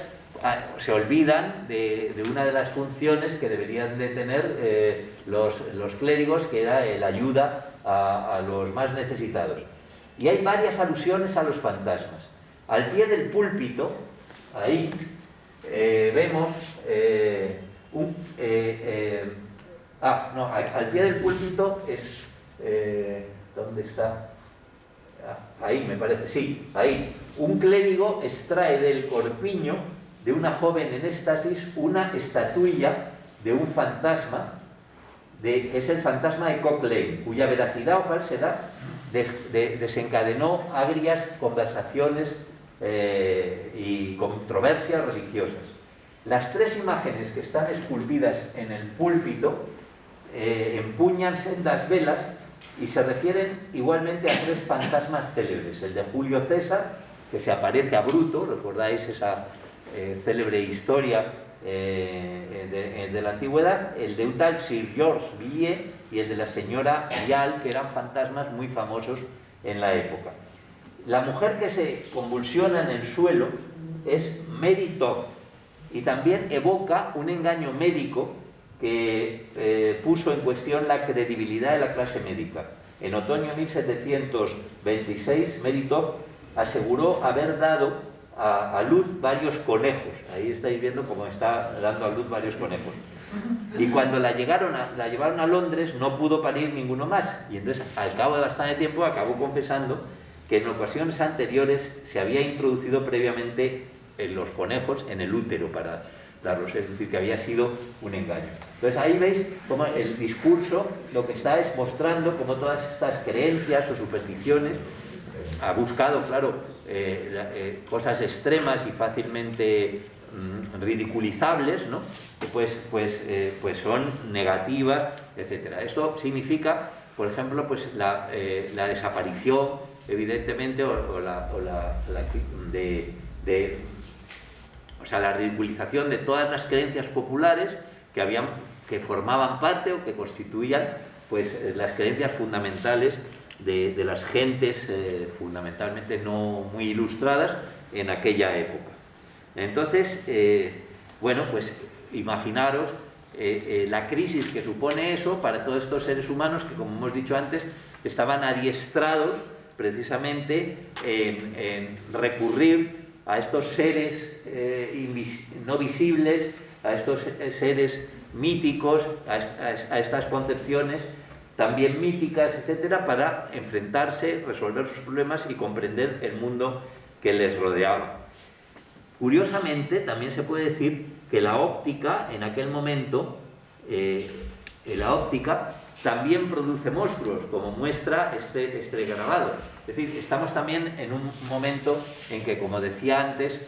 se olvidan de una de las funciones que deberían de tener los clérigos, que era la ayuda a los más necesitados. Y hay varias alusiones a los fantasmas. Al pie del púlpito, ahí, vemos al pie del púlpito es... ¿dónde está? Ahí me parece, sí, ahí. Un clérigo extrae del corpiño de una joven en éxtasis una estatuilla de un fantasma, que es el fantasma de Cock Lane, cuya veracidad o falsedad desencadenó agrias conversaciones y controversias religiosas. Las tres imágenes que están esculpidas en el púlpito empuñan sendas velas y se refieren igualmente a tres fantasmas célebres: el de Julio César, que se aparece a Bruto, recordáis esa célebre historia de la antigüedad, el de un tal Sir George Villiers y el de la señora Vial, que eran fantasmas muy famosos en la época. La mujer que se convulsiona en el suelo es Mary Todd, y también evoca un engaño médico que puso en cuestión la credibilidad de la clase médica. En otoño de 1726, Mary Todd aseguró haber dado a luz varios conejos. Ahí estáis viendo cómo está dando a luz varios conejos. Y cuando la llevaron a Londres, no pudo parir ninguno más. Y entonces, al cabo de bastante tiempo, acabó confesando que en ocasiones anteriores se había introducido previamente en los conejos en el útero para darlos, es decir, que había sido un engaño. Entonces ahí veis cómo el discurso lo que está es mostrando cómo todas estas creencias o supersticiones ha buscado, claro, cosas extremas y fácilmente ridiculizables, ¿no? Que pues son negativas, etcétera. Esto significa, por ejemplo, pues la desaparición, evidentemente, o sea, la ridiculización de todas las creencias populares que formaban parte o que constituían pues las creencias fundamentales de las gentes fundamentalmente no muy ilustradas en aquella época. Entonces, bueno, pues imaginaros la crisis que supone eso para todos estos seres humanos que, como hemos dicho antes, estaban adiestrados precisamente en recurrir a estos seres no visibles, a estos seres míticos, a estas concepciones también míticas, etcétera, para enfrentarse, resolver sus problemas y comprender el mundo que les rodeaba. Curiosamente, también se puede decir que la óptica, en aquel momento, la óptica también produce monstruos, como muestra este grabado. Es decir, estamos también en un momento en que, como decía antes,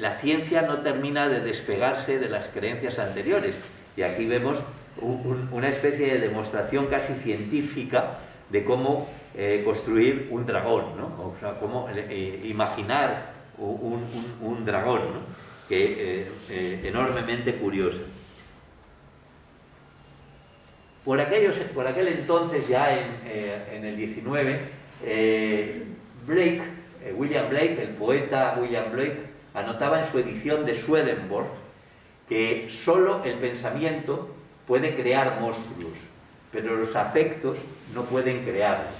la ciencia no termina de despegarse de las creencias anteriores. Y aquí vemos una especie de demostración casi científica de cómo construir un dragón, ¿no? O sea, cómo imaginar un dragón, ¿no? Que enormemente curioso. Por aquel entonces, ya en el 19, William Blake, el poeta William Blake, anotaba en su edición de Swedenborg que solo el pensamiento puede crear monstruos, pero los afectos no pueden crearlos.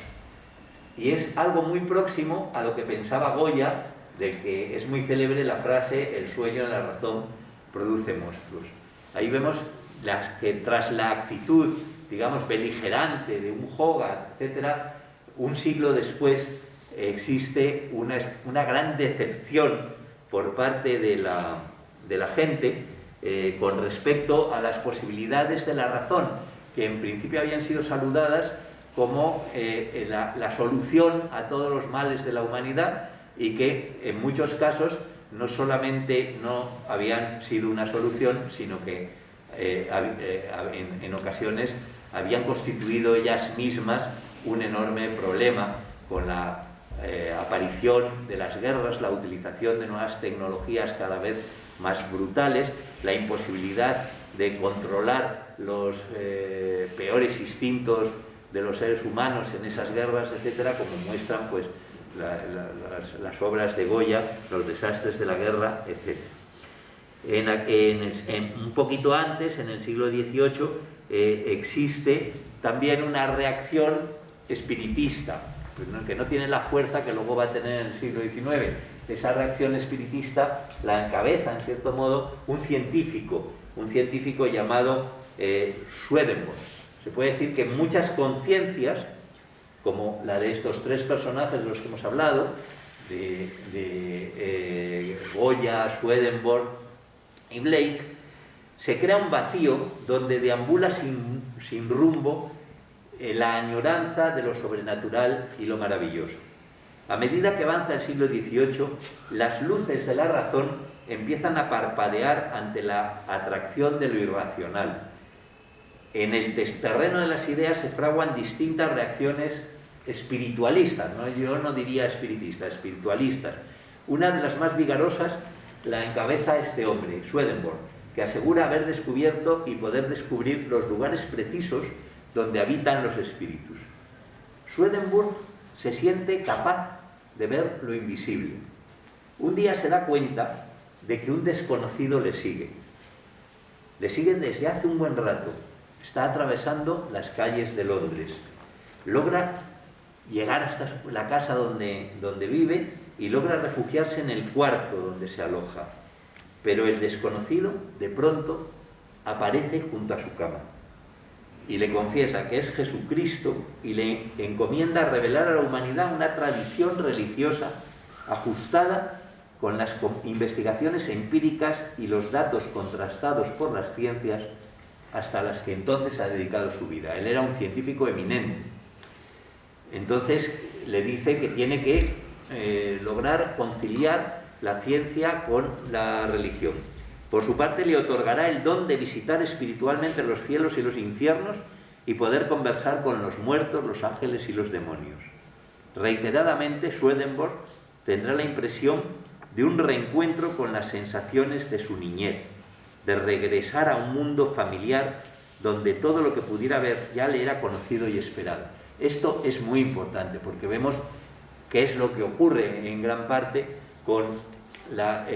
Y es algo muy próximo a lo que pensaba Goya, de que es muy célebre la frase: el sueño de la razón produce monstruos. Ahí vemos que tras la actitud, digamos, beligerante de un Hogarth, etcétera, un siglo después existe una gran decepción por parte de la gente con respecto a las posibilidades de la razón, que en principio habían sido saludadas como la solución a todos los males de la humanidad, y que en muchos casos no solamente no habían sido una solución, sino que en ocasiones habían constituido ellas mismas un enorme problema, con la aparición de las guerras, la utilización de nuevas tecnologías cada vez más brutales, la imposibilidad de controlar los peores instintos de los seres humanos en esas guerras, etcétera, como muestran pues las obras de Goya, los desastres de la guerra, etc. Un poquito antes, en el siglo XVIII, existe también una reacción espiritista, que no tiene la fuerza que luego va a tener en el siglo XIX, esa reacción espiritista la encabeza, en cierto modo, un científico llamado Swedenborg. Se puede decir que muchas conciencias, como la de estos tres personajes de los que hemos hablado, de Goya, Swedenborg y Blake, se crea un vacío donde deambula sin rumbo la añoranza de lo sobrenatural y lo maravilloso. A medida que avanza el siglo XVIII, las luces de la razón empiezan a parpadear ante la atracción de lo irracional. En el terreno de las ideas se fraguan distintas reacciones espiritualistas, ¿no? Yo no diría espiritistas, espiritualistas. Una de las más vigorosas la encabeza este hombre, Swedenborg, que asegura haber descubierto y poder descubrir los lugares precisos donde habitan los espíritus. Swedenborg se siente capaz de ver lo invisible. Un día se da cuenta de que un desconocido le sigue. Le siguen desde hace un buen rato. Está atravesando las calles de Londres. Logra llegar hasta la casa donde vive y logra refugiarse en el cuarto donde se aloja. Pero el desconocido, de pronto, aparece junto a su cama y le confiesa que es Jesucristo y le encomienda revelar a la humanidad una tradición religiosa ajustada con las investigaciones empíricas y los datos contrastados por las ciencias hasta las que entonces ha dedicado su vida. Él era un científico eminente. Entonces le dice que tiene que lograr conciliar la ciencia con la religión. Por su parte, le otorgará el don de visitar espiritualmente los cielos y los infiernos y poder conversar con los muertos, los ángeles y los demonios. Reiteradamente, Swedenborg tendrá la impresión de un reencuentro con las sensaciones de su niñez, de regresar a un mundo familiar donde todo lo que pudiera ver ya le era conocido y esperado. Esto es muy importante porque vemos qué es lo que ocurre en gran parte con la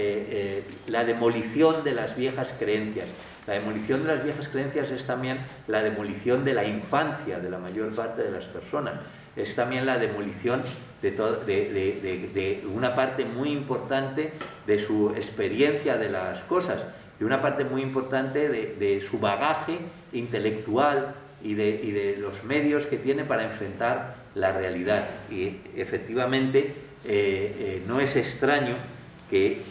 demolición de las viejas creencias. La demolición de las viejas creencias es también la demolición de la infancia de la mayor parte de las personas. Es también la demolición de una parte muy importante de su experiencia de las cosas, de una parte muy importante de su bagaje intelectual y de los medios que tiene para enfrentar la realidad. Y efectivamente no es extraño que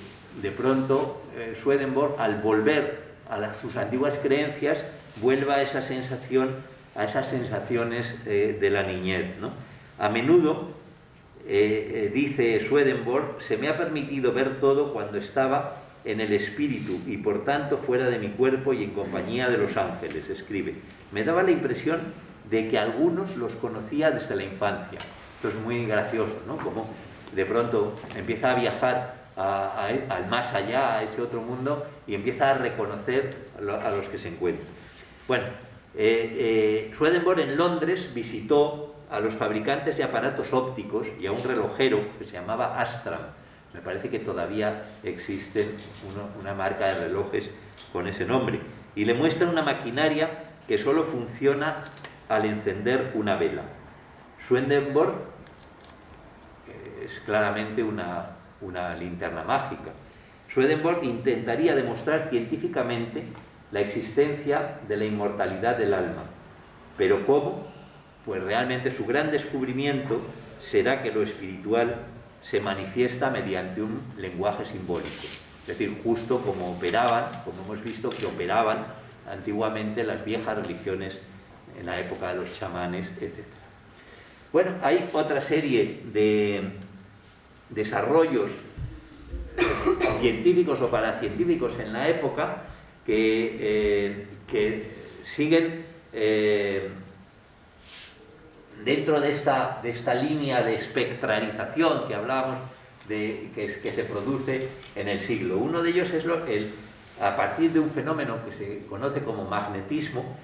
de pronto Swedenborg, al volver a sus antiguas creencias, vuelva a esa sensación, a esas sensaciones de la niñez, ¿no? A menudo, dice Swedenborg, se me ha permitido ver todo cuando estaba en el espíritu y por tanto fuera de mi cuerpo y en compañía de los ángeles, escribe. Me daba la impresión de que algunos los conocía desde la infancia. Esto es muy gracioso, ¿no? Como de pronto empieza a viajar al más allá, a ese otro mundo, y empieza a reconocer a los que se encuentran. Bueno, Swedenborg en Londres visitó a los fabricantes de aparatos ópticos y a un relojero que se llamaba Astram. Me parece que todavía existe una marca de relojes con ese nombre. Y le muestra una maquinaria que solo funciona al encender una vela. Swedenborg es claramente una linterna mágica. Swedenborg intentaría demostrar científicamente la existencia de la inmortalidad del alma. ¿Pero cómo? Pues realmente su gran descubrimiento será que lo espiritual se manifiesta mediante un lenguaje simbólico. Es decir, justo como hemos visto que operaban antiguamente las viejas religiones en la época de los chamanes, etc. Bueno, hay otra serie de desarrollos científicos o paracientíficos en la época que siguen dentro de esta línea de espectralización que hablábamos que se produce en el siglo. Uno de ellos es a partir de un fenómeno que se conoce como magnetismo,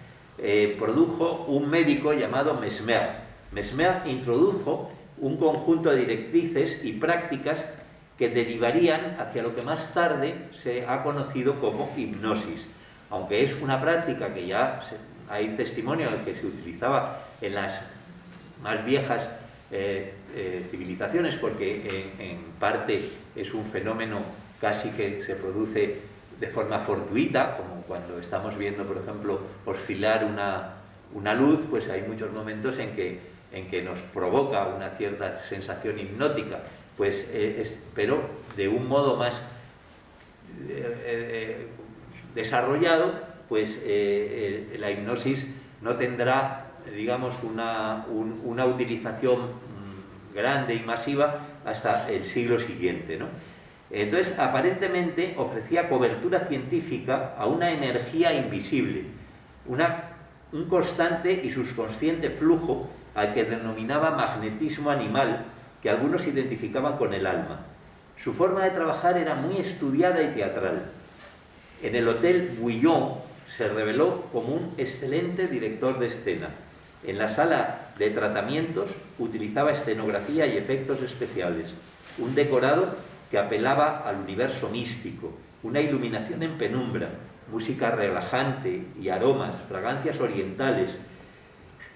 produjo un médico llamado Mesmer. Mesmer introdujo un conjunto de directrices y prácticas que derivarían hacia lo que más tarde se ha conocido como hipnosis. Aunque es una práctica que ya hay testimonio de que se utilizaba en las más viejas civilizaciones, porque en parte es un fenómeno casi que se produce de forma fortuita, como cuando estamos viendo, por ejemplo, oscilar una luz, pues hay muchos momentos en que nos provoca una cierta sensación hipnótica, pues, pero de un modo más desarrollado, pues la hipnosis no tendrá, digamos, una utilización grande y masiva hasta el siglo siguiente, ¿no? Entonces, aparentemente ofrecía cobertura científica a una energía invisible, un constante y subconsciente flujo al que denominaba magnetismo animal, que algunos identificaban con el alma. Su forma de trabajar era muy estudiada y teatral. En el Hotel Guillon se reveló como un excelente director de escena. En la sala de tratamientos utilizaba escenografía y efectos especiales, un decorado que apelaba al universo místico, una iluminación en penumbra, música relajante y aromas, fragancias orientales,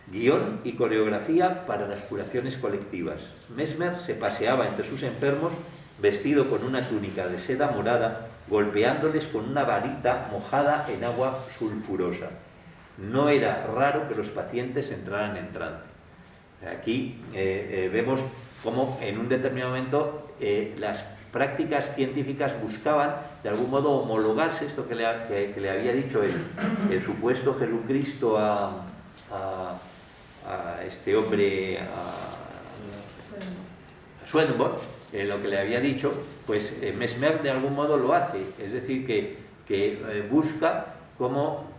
guión y coreografía para las curaciones colectivas. Mesmer se paseaba entre sus enfermos vestido con una túnica de seda morada, golpeándoles con una varita mojada en agua sulfurosa. No era raro que los pacientes entraran en trance. Aquí vemos cómo en un determinado momento las prácticas científicas buscaban de algún modo homologarse, esto que le había dicho el supuesto Jesucristo a este hombre, a Swedenborg, lo que le había dicho, pues Mesmer de algún modo lo hace, es decir, que busca cómo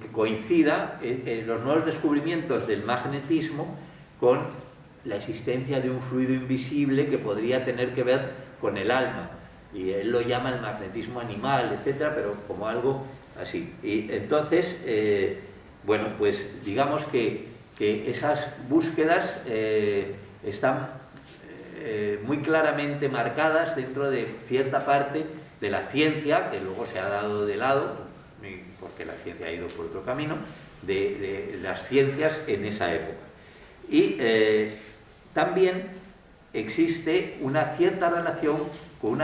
que coincida los nuevos descubrimientos del magnetismo con la existencia de un fluido invisible que podría tener que ver con el alma, y él lo llama el magnetismo animal, etcétera, pero como algo así. Y entonces, bueno, pues digamos que esas búsquedas están muy claramente marcadas dentro de cierta parte de la ciencia, que luego se ha dado de lado, porque la ciencia ha ido por otro camino, de las ciencias en esa época. Y también existe una cierta relación con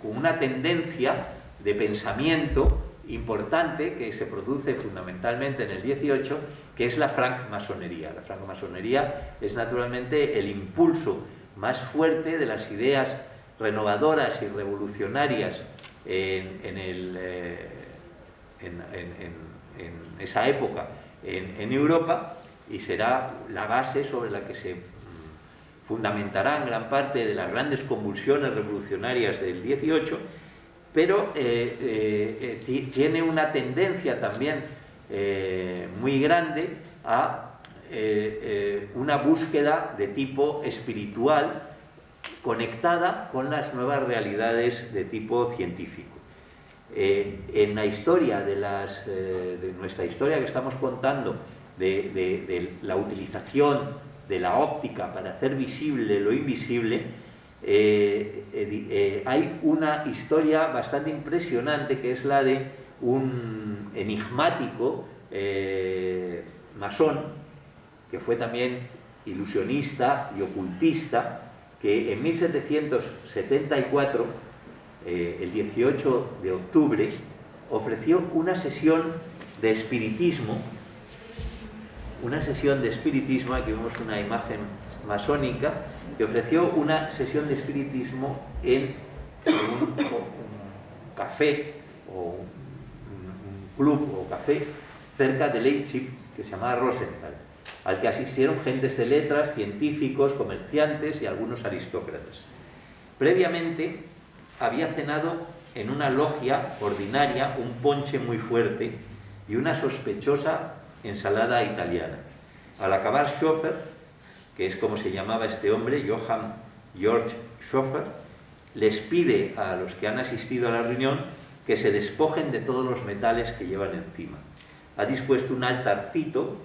una tendencia de pensamiento importante que se produce fundamentalmente en el 18, que es la francmasonería. La francmasonería es naturalmente el impulso más fuerte de las ideas renovadoras y revolucionarias en esa época en Europa, y será la base sobre la que se fundamentarán gran parte de las grandes convulsiones revolucionarias del 18, pero tiene una tendencia también muy grande a una búsqueda de tipo espiritual conectada con las nuevas realidades de tipo científico. En la historia de nuestra historia que estamos contando, de la utilización de la óptica para hacer visible lo invisible, hay una historia bastante impresionante, que es la de un enigmático masón, que fue también ilusionista y ocultista, que en 1774, el 18 de octubre, ofreció una sesión de espiritismo. Aquí vemos una imagen masónica, que ofreció una sesión de espiritismo en un café o un club o café cerca de Leipzig, que se llamaba Rosenthal, al que asistieron gentes de letras, científicos, comerciantes y algunos aristócratas. Previamente había cenado en una logia ordinaria un ponche muy fuerte y una sospechosa ensalada italiana. Al acabar, Schoeffer, que es como se llamaba este hombre, Johann Georg Schoeffer, les pide a los que han asistido a la reunión que se despojen de todos los metales que llevan encima. Ha dispuesto un altarcito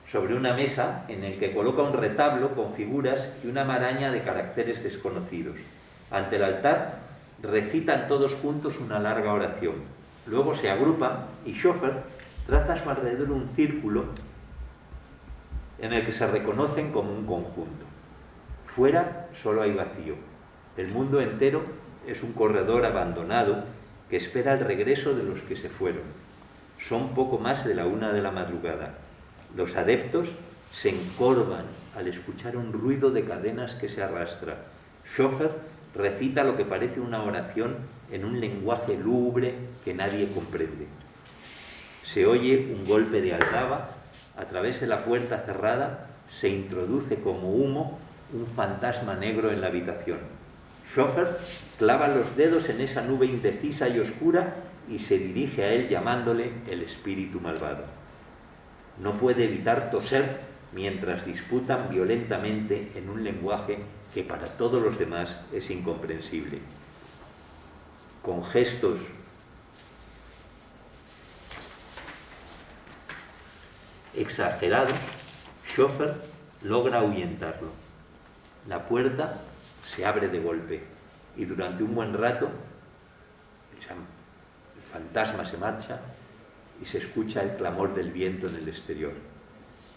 sobre una mesa en el que coloca un retablo con figuras y una maraña de caracteres desconocidos. Ante el altar recitan todos juntos una larga oración. Luego se agrupan y Schoeffer traza a su alrededor un círculo en el que se reconocen como un conjunto. Fuera solo hay vacío. El mundo entero es un corredor abandonado que espera el regreso de los que se fueron. Son poco más de la 1 de la madrugada. Los adeptos se encorvan al escuchar un ruido de cadenas que se arrastra. Schoeffer recita lo que parece una oración en un lenguaje lúgubre que nadie comprende. Se oye un golpe de aldaba. A través de la puerta cerrada se introduce como humo un fantasma negro en la habitación. Schoeffer clava los dedos en esa nube indecisa y oscura y se dirige a él llamándole el espíritu malvado. No puede evitar toser mientras disputan violentamente en un lenguaje que para todos los demás es incomprensible. Con gestos exagerados, Schoeffer logra ahuyentarlo. La puerta se abre de golpe y durante un buen rato el fantasma se marcha y se escucha el clamor del viento en el exterior.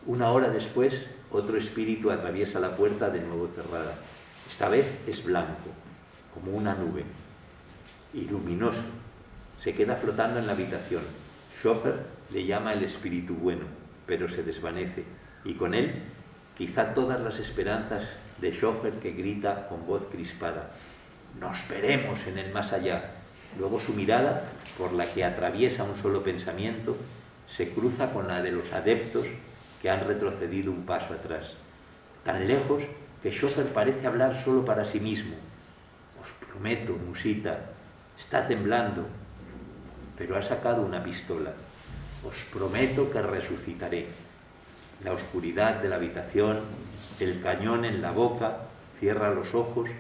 1 hora después, otro espíritu atraviesa la puerta de nuevo cerrada. Esta vez es blanco, como una nube, y luminoso. Se queda flotando en la habitación. Schoeffer le llama el espíritu bueno, pero se desvanece, y con él quizá todas las esperanzas de Schoeffer, que grita con voz crispada: «Nos veremos en el más allá». Luego su mirada, por la que atraviesa un solo pensamiento, se cruza con la de los adeptos que han retrocedido un paso atrás, tan lejos que Schoeffer parece hablar solo para sí mismo. «Os prometo, musita, está temblando, pero ha sacado una pistola. Os prometo que resucitaré». La oscuridad de la habitación, el cañón en la boca, cierra los ojos,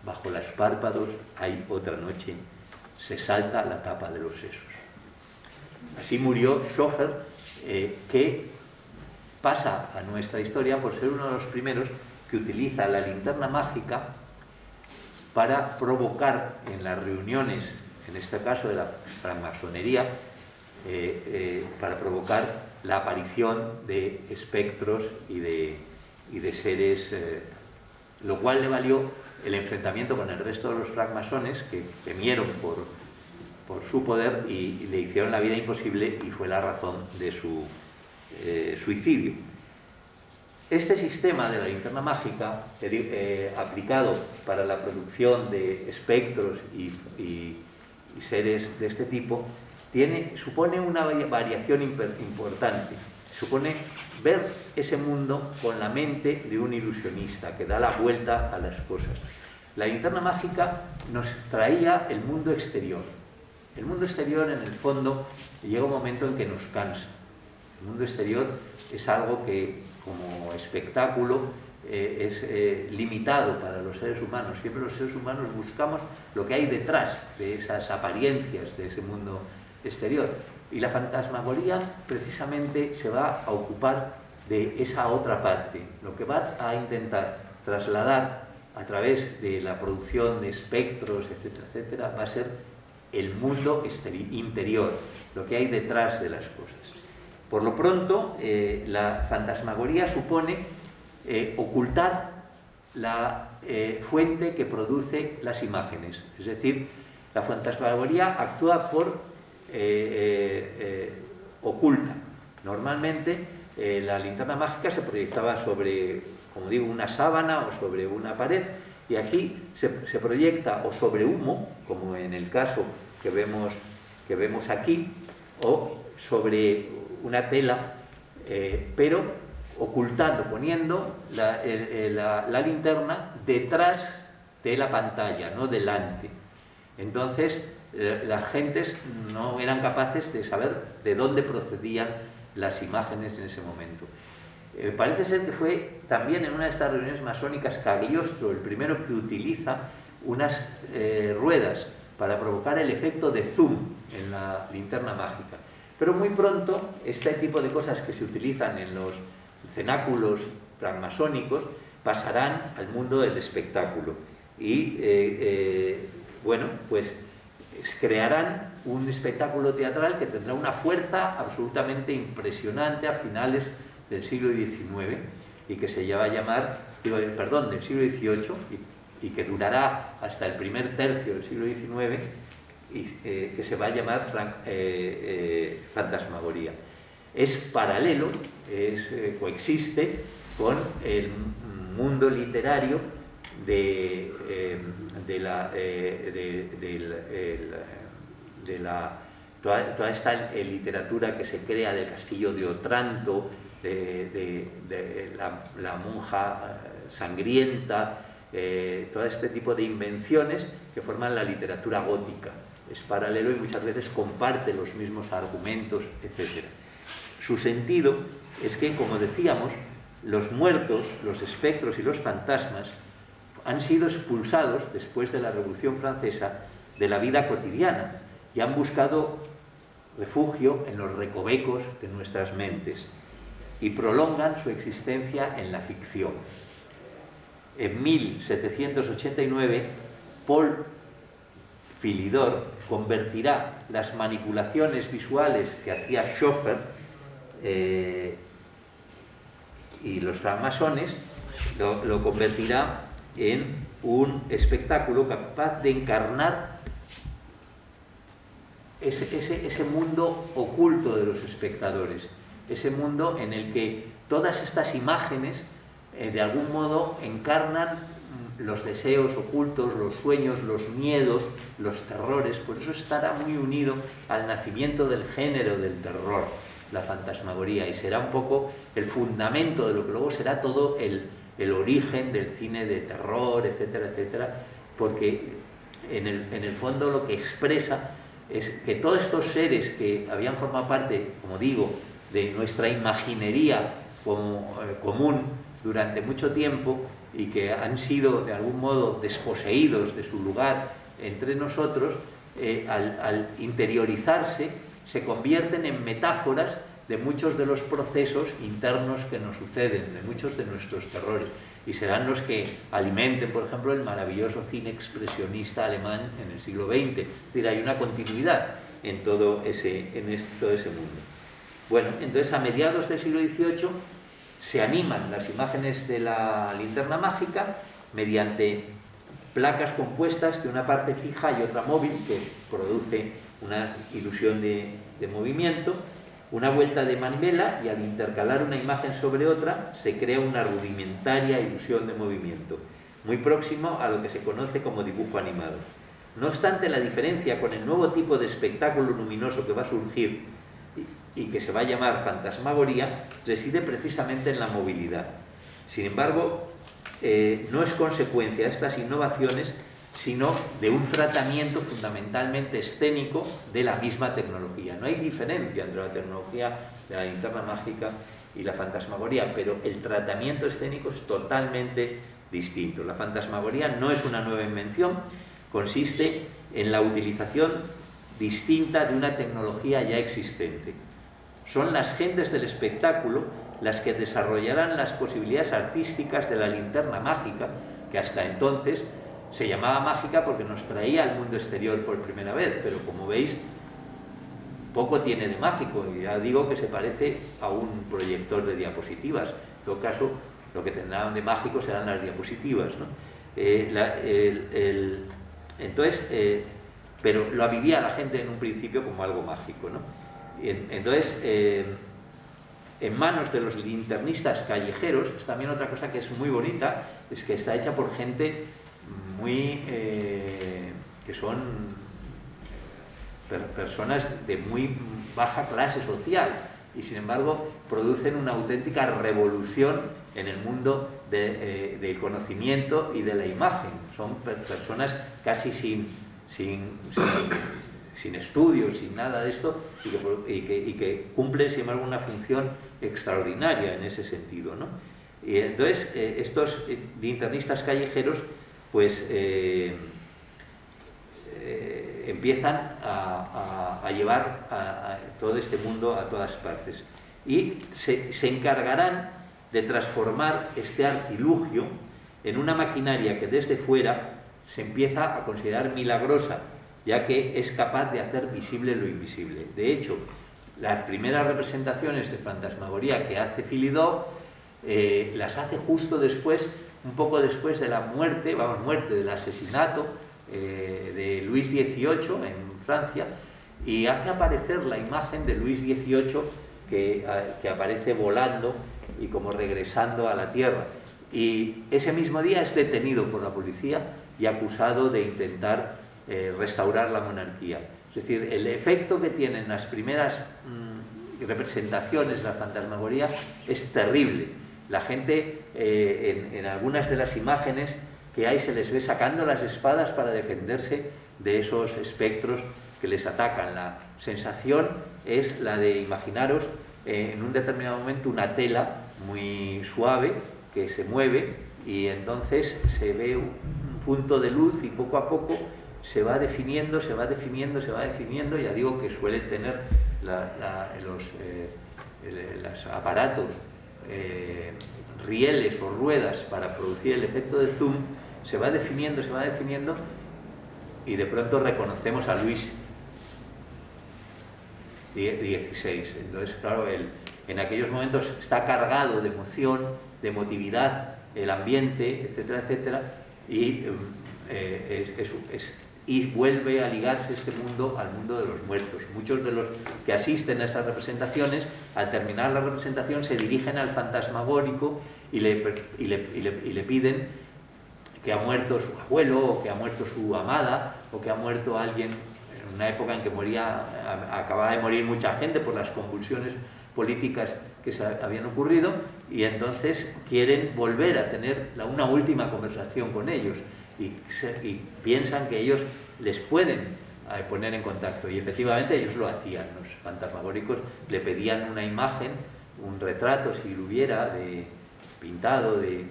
bajo los párpados hay otra noche, se salta la tapa de los sesos. Así murió Schoeffer, que pasa a nuestra historia por ser uno de los primeros que utiliza la linterna mágica para provocar en las reuniones, en este caso de la francmasonería, para provocar la aparición de espectros y de seres, lo cual le valió el enfrentamiento con el resto de los francmasones, que temieron por su poder y le hicieron la vida imposible, y fue la razón de su suicidio. Este sistema de la linterna mágica, aplicado para la producción de espectros y seres de este tipo, supone una variación importante. Supone ver ese mundo con la mente de un ilusionista que da la vuelta a las cosas. La linterna mágica nos traía el mundo exterior. El mundo exterior, en el fondo, llega un momento en que nos cansa. El mundo exterior es algo que, como espectáculo, es limitado para los seres humanos. Siempre los seres humanos buscamos lo que hay detrás de esas apariencias de ese mundo exterior, y la fantasmagoría precisamente se va a ocupar de esa otra parte. Lo que va a intentar trasladar a través de la producción de espectros, etcétera, etcétera, va a ser el mundo interior, lo que hay detrás de las cosas. Por lo pronto, la fantasmagoría supone ocultar la fuente que produce las imágenes. Es decir, la fantasmagoría actúa por oculta. Normalmente la linterna mágica se proyectaba sobre, como digo, una sábana o sobre una pared, y aquí se proyecta o sobre humo, como en el caso que vemos aquí, o sobre una tela, pero ocultando, poniendo la linterna detrás de la pantalla, no delante. Entonces las gentes no eran capaces de saber de dónde procedían las imágenes en ese momento. Parece ser que fue también en una de estas reuniones masónicas Cagliostro el primero que utiliza unas ruedas para provocar el efecto de zoom en la linterna mágica. Pero muy pronto este tipo de cosas que se utilizan en los cenáculos francmasónicos pasarán al mundo del espectáculo y bueno, pues crearán un espectáculo teatral que tendrá una fuerza absolutamente impresionante a finales del siglo XIX y que se va a llamar, del siglo XVIII y que durará hasta el primer tercio del siglo XIX y que se va a llamar fantasmagoría. Es paralelo, coexiste con el mundo literario toda esta literatura que se crea del castillo de Otranto, de la monja sangrienta, todo este tipo de invenciones que forman la literatura gótica. Es paralelo y muchas veces comparte los mismos argumentos, etc. Su sentido es que, como decíamos, los muertos, los espectros y los fantasmas han sido expulsados después de la Revolución Francesa de la vida cotidiana y han buscado refugio en los recovecos de nuestras mentes y prolongan su existencia en la ficción. En 1789, Paul Philidor convertirá las manipulaciones visuales que hacía Schoeffer y los francmasones, lo convertirá en un espectáculo capaz de encarnar ese mundo oculto de los espectadores, ese mundo en el que todas estas imágenes de algún modo encarnan los deseos ocultos, los sueños, los miedos, los terrores. Por eso estará muy unido al nacimiento del género del terror, la fantasmagoría, y será un poco el fundamento de lo que luego será todo el origen del cine de terror, etcétera, etcétera, porque en el fondo lo que expresa es que todos estos seres que habían formado parte, como digo, de nuestra imaginería común durante mucho tiempo y que han sido de algún modo desposeídos de su lugar entre nosotros, al interiorizarse se convierten en metáforas de muchos de los procesos internos que nos suceden, de muchos de nuestros terrores, y serán los que alimenten, por ejemplo, el maravilloso cine expresionista alemán en el siglo XX. Es decir, hay una continuidad en todo ese mundo. Bueno, entonces a mediados del siglo XVIII se animan las imágenes de la linterna mágica mediante placas compuestas de una parte fija y otra móvil que produce una ilusión de movimiento, una vuelta de manivela, y al intercalar una imagen sobre otra se crea una rudimentaria ilusión de movimiento, muy próximo a lo que se conoce como dibujo animado. No obstante, la diferencia con el nuevo tipo de espectáculo luminoso que va a surgir y que se va a llamar fantasmagoría reside precisamente en la movilidad. Sin embargo, no es consecuencia de estas innovaciones, sino de un tratamiento fundamentalmente escénico de la misma tecnología. No hay diferencia entre la tecnología de la linterna mágica y la fantasmagoría, pero el tratamiento escénico es totalmente distinto. La fantasmagoría no es una nueva invención, consiste en la utilización distinta de una tecnología ya existente. Son las gentes del espectáculo las que desarrollarán las posibilidades artísticas de la linterna mágica, que hasta entonces se llamaba mágica porque nos traía al mundo exterior por primera vez, pero como veis, poco tiene de mágico, y ya digo que se parece a un proyector de diapositivas. En todo caso, lo que tendrán de mágico serán las diapositivas, ¿no? Pero lo vivía la gente en un principio como algo mágico, ¿no? Entonces, en manos de los linternistas callejeros, es también otra cosa que es muy bonita, es que está hecha por gente que son personas de muy baja clase social, y sin embargo producen una auténtica revolución en el mundo del conocimiento y de la imagen. Son personas casi sin estudios, sin nada de esto, y que cumplen, sin embargo, una función extraordinaria en ese sentido, ¿no? Y entonces estos linternistas callejeros pues empiezan a llevar a todo este mundo a todas partes, y se encargarán de transformar este artilugio en una maquinaria que desde fuera se empieza a considerar milagrosa, ya que es capaz de hacer visible lo invisible. De hecho, las primeras representaciones de fantasmagoría que hace Philidor las hace justo después, un poco después de la muerte, del asesinato de Luis XVIII en Francia, y hace aparecer la imagen de Luis XVIII que aparece volando y como regresando a la tierra. Y ese mismo día es detenido por la policía y acusado de intentar restaurar la monarquía. Es decir, el efecto que tienen las primeras representaciones de la fantasmagoría es terrible. La gente en algunas de las imágenes que hay se les ve sacando las espadas para defenderse de esos espectros que les atacan. La sensación es la de imaginaros en un determinado momento una tela muy suave que se mueve y entonces se ve un punto de luz y poco a poco se va definiendo, se va definiendo, se va definiendo. Ya digo que suelen tener los aparatos rieles o ruedas para producir el efecto de zoom. Se va definiendo y de pronto reconocemos a Luis XVI. Entonces, claro, en aquellos momentos está cargado de emoción, de emotividad, el ambiente, etcétera, etcétera, y vuelve a ligarse este mundo al mundo de los muertos. Muchos de los que asisten a esas representaciones, al terminar la representación, se dirigen al fantasmagórico y le piden que ha muerto su abuelo, o que ha muerto su amada, o que ha muerto alguien en una época en que acababa de morir mucha gente por las convulsiones políticas que se habían ocurrido, y entonces quieren volver a tener una última conversación con ellos y piensan que ellos les pueden poner en contacto, y efectivamente ellos lo hacían. Los fantasmagóricos le pedían una imagen, un retrato, si lo hubiera, pintado del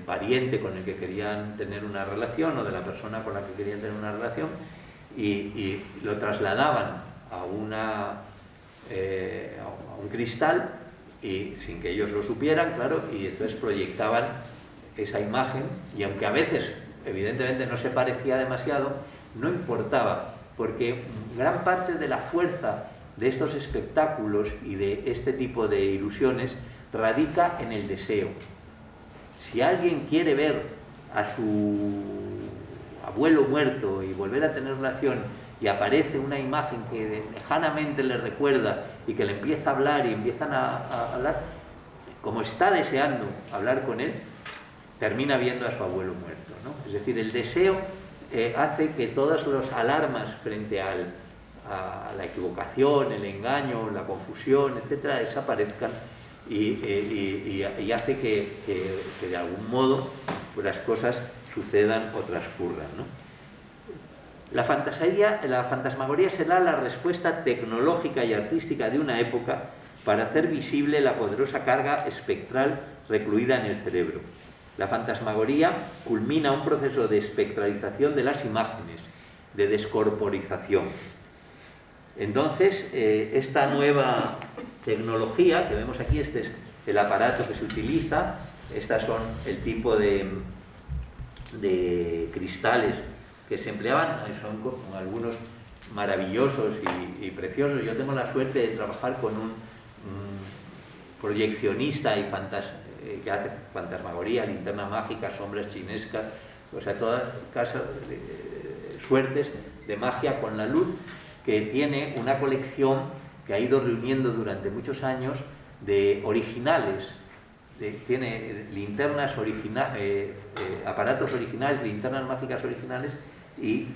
pariente con el que querían tener una relación o de la persona con la que querían tener una relación, y lo trasladaban a un cristal, y sin que ellos lo supieran, claro, y entonces proyectaban esa imagen, y aunque a veces evidentemente no se parecía demasiado, no importaba, porque gran parte de la fuerza de estos espectáculos y de este tipo de ilusiones radica en el deseo. Si alguien quiere ver a su abuelo muerto y volver a tener relación, y aparece una imagen que lejanamente le recuerda y que le empieza a hablar y empiezan a hablar, como está deseando hablar con él, termina viendo a su abuelo muerto, ¿no? Es decir, el deseo hace que todas las alarmas frente a la equivocación, el engaño, la confusión, etcétera, desaparezcan, y hace que de algún modo pues las cosas sucedan o transcurran, ¿no? La fantasmagoría será la respuesta tecnológica y artística de una época para hacer visible la poderosa carga espectral recluida en el cerebro. La fantasmagoría culmina un proceso de espectralización de las imágenes, de descorporización. Entonces, esta nueva tecnología que vemos aquí, este es el aparato que se utiliza, estas son el tipo de cristales que se empleaban, son algunos maravillosos y preciosos. Yo tengo la suerte de trabajar con un proyeccionista que hace fantasmagoría, linterna mágica, sombras chinescas, o sea, todas suertes de magia con la luz, que tiene una colección que ha ido reuniendo durante muchos años de originales. Tiene linternas originales, aparatos originales, linternas mágicas originales y